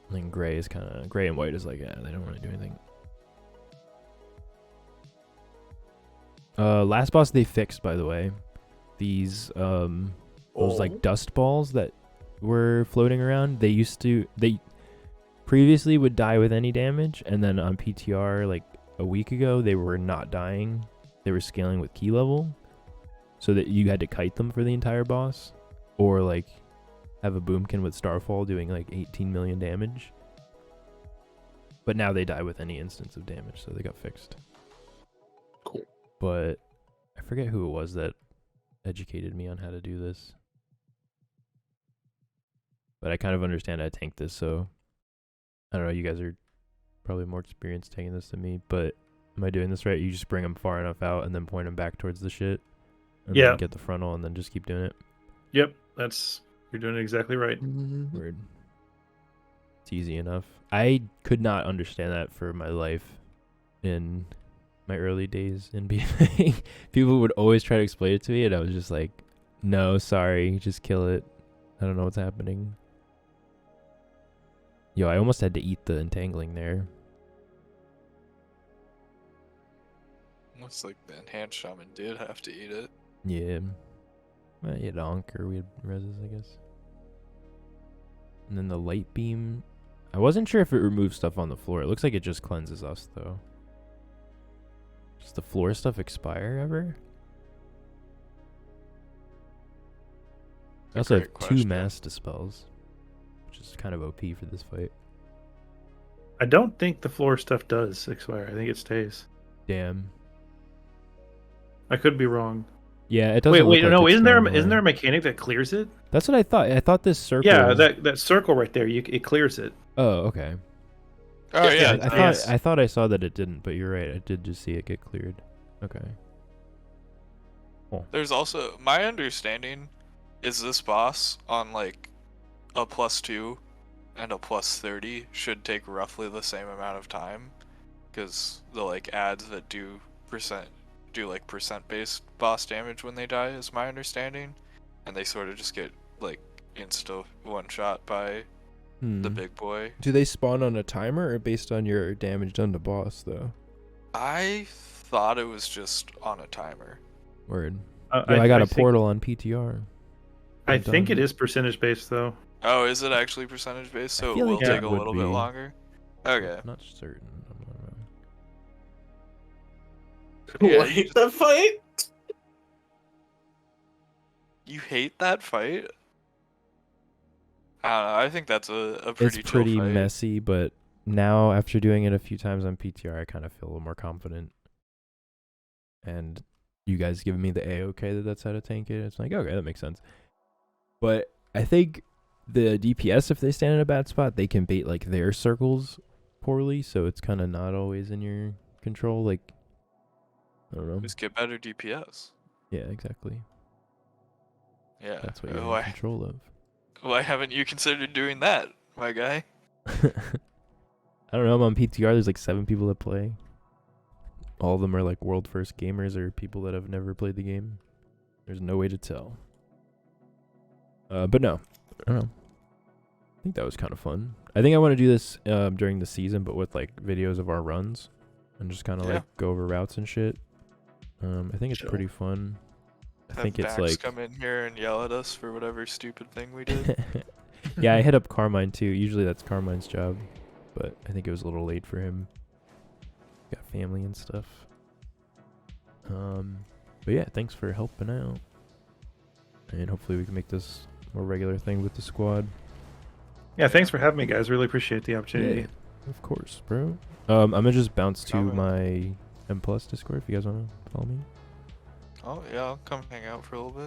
And then gray is kind of gray and white is like, yeah, they don't really do anything. Last boss they fixed, by the way. These those like dust balls that were floating around. They previously would die with any damage, and then on PTR like a week ago they were not dying. They were scaling with key level, so that you had to kite them for the entire boss, or like have a boomkin with Starfall doing like 18 million damage. But now they die with any instance of damage, so they got fixed. Cool. But I forget who it was that educated me on how to do this. But I kind of understand how to tank this, so I don't know, you guys are probably more experienced tanking this than me, but am I doing this right? You just bring them far enough out and then point them back towards the shit, and then get the frontal and then just keep doing it. Yep, you're doing it exactly right. Weird. It's easy enough. I could not understand that for my life in my early days in BFA. People would always try to explain it to me, and I was just like, no, sorry, just kill it. I don't know what's happening. Yo, I almost had to eat the entangling there. Looks like the enhanced shaman did have to eat it. Yeah. Well, you had Anker, we had reses, I guess. And then the light beam. I wasn't sure if it removes stuff on the floor. It looks like it just cleanses us, though. Does the floor stuff expire ever? I also have 2 mass dispels, which is kind of OP for this fight. I don't think the floor stuff does expire. I think it stays. Damn. I could be wrong. Yeah, it doesn't. Wait, look no, like isn't there a mechanic that clears it? That's what I thought. I thought this circle. Yeah, that circle right there, it clears it. Oh, okay. Oh yeah, I thought I saw that it didn't, but you're right. I did just see it get cleared. Okay. Cool. There's also, my understanding is this boss on like a +2 and a +30 should take roughly the same amount of time, because the like ads that do percent based boss damage when they die is my understanding, and they sort of just get like insta one shot by the big boy. Do they spawn on a timer or based on your damage done to boss though? I thought it was just on a timer. Word. I got a portal on PTR. I think it is percentage based though. Oh, is it actually percentage based? So it will take a little bit longer? Okay. Not certain. Yeah, I hate that fight. You hate that fight? I don't know. I think that's a pretty It's chill pretty fight. messy, but now after doing it a few times on PTR, I kind of feel a little more confident. And you guys giving me the A-OK that's how to tank it. It's like, okay, that makes sense. But I think the DPS, if they stand in a bad spot, they can bait like their circles poorly, so it's kind of not always in your control. Like, I don't know. Just get better DPS. Yeah, exactly. Yeah. That's what you're in control of. Why haven't you considered doing that, my guy? I don't know. I'm on PTR. There's like 7 people that play. All of them are like world first gamers or people that have never played the game. There's no way to tell. But no, I don't know. I think that was kind of fun. I think I want to do this during the season, but with like videos of our runs and just kind of like go over routes and shit. I think it's pretty fun. I think it's like come in here and yell at us for whatever stupid thing we did. Yeah, I hit up Carmine too. Usually that's Carmine's job, but I think it was a little late for him. Got family and stuff. But yeah, thanks for helping out. And hopefully we can make this more regular thing with the squad. Yeah, thanks for having me, guys. Really appreciate the opportunity. Yeah, of course, bro. I'm gonna just bounce to my M+ Discord if you guys wanna follow me. Oh yeah, I'll come hang out for a little bit.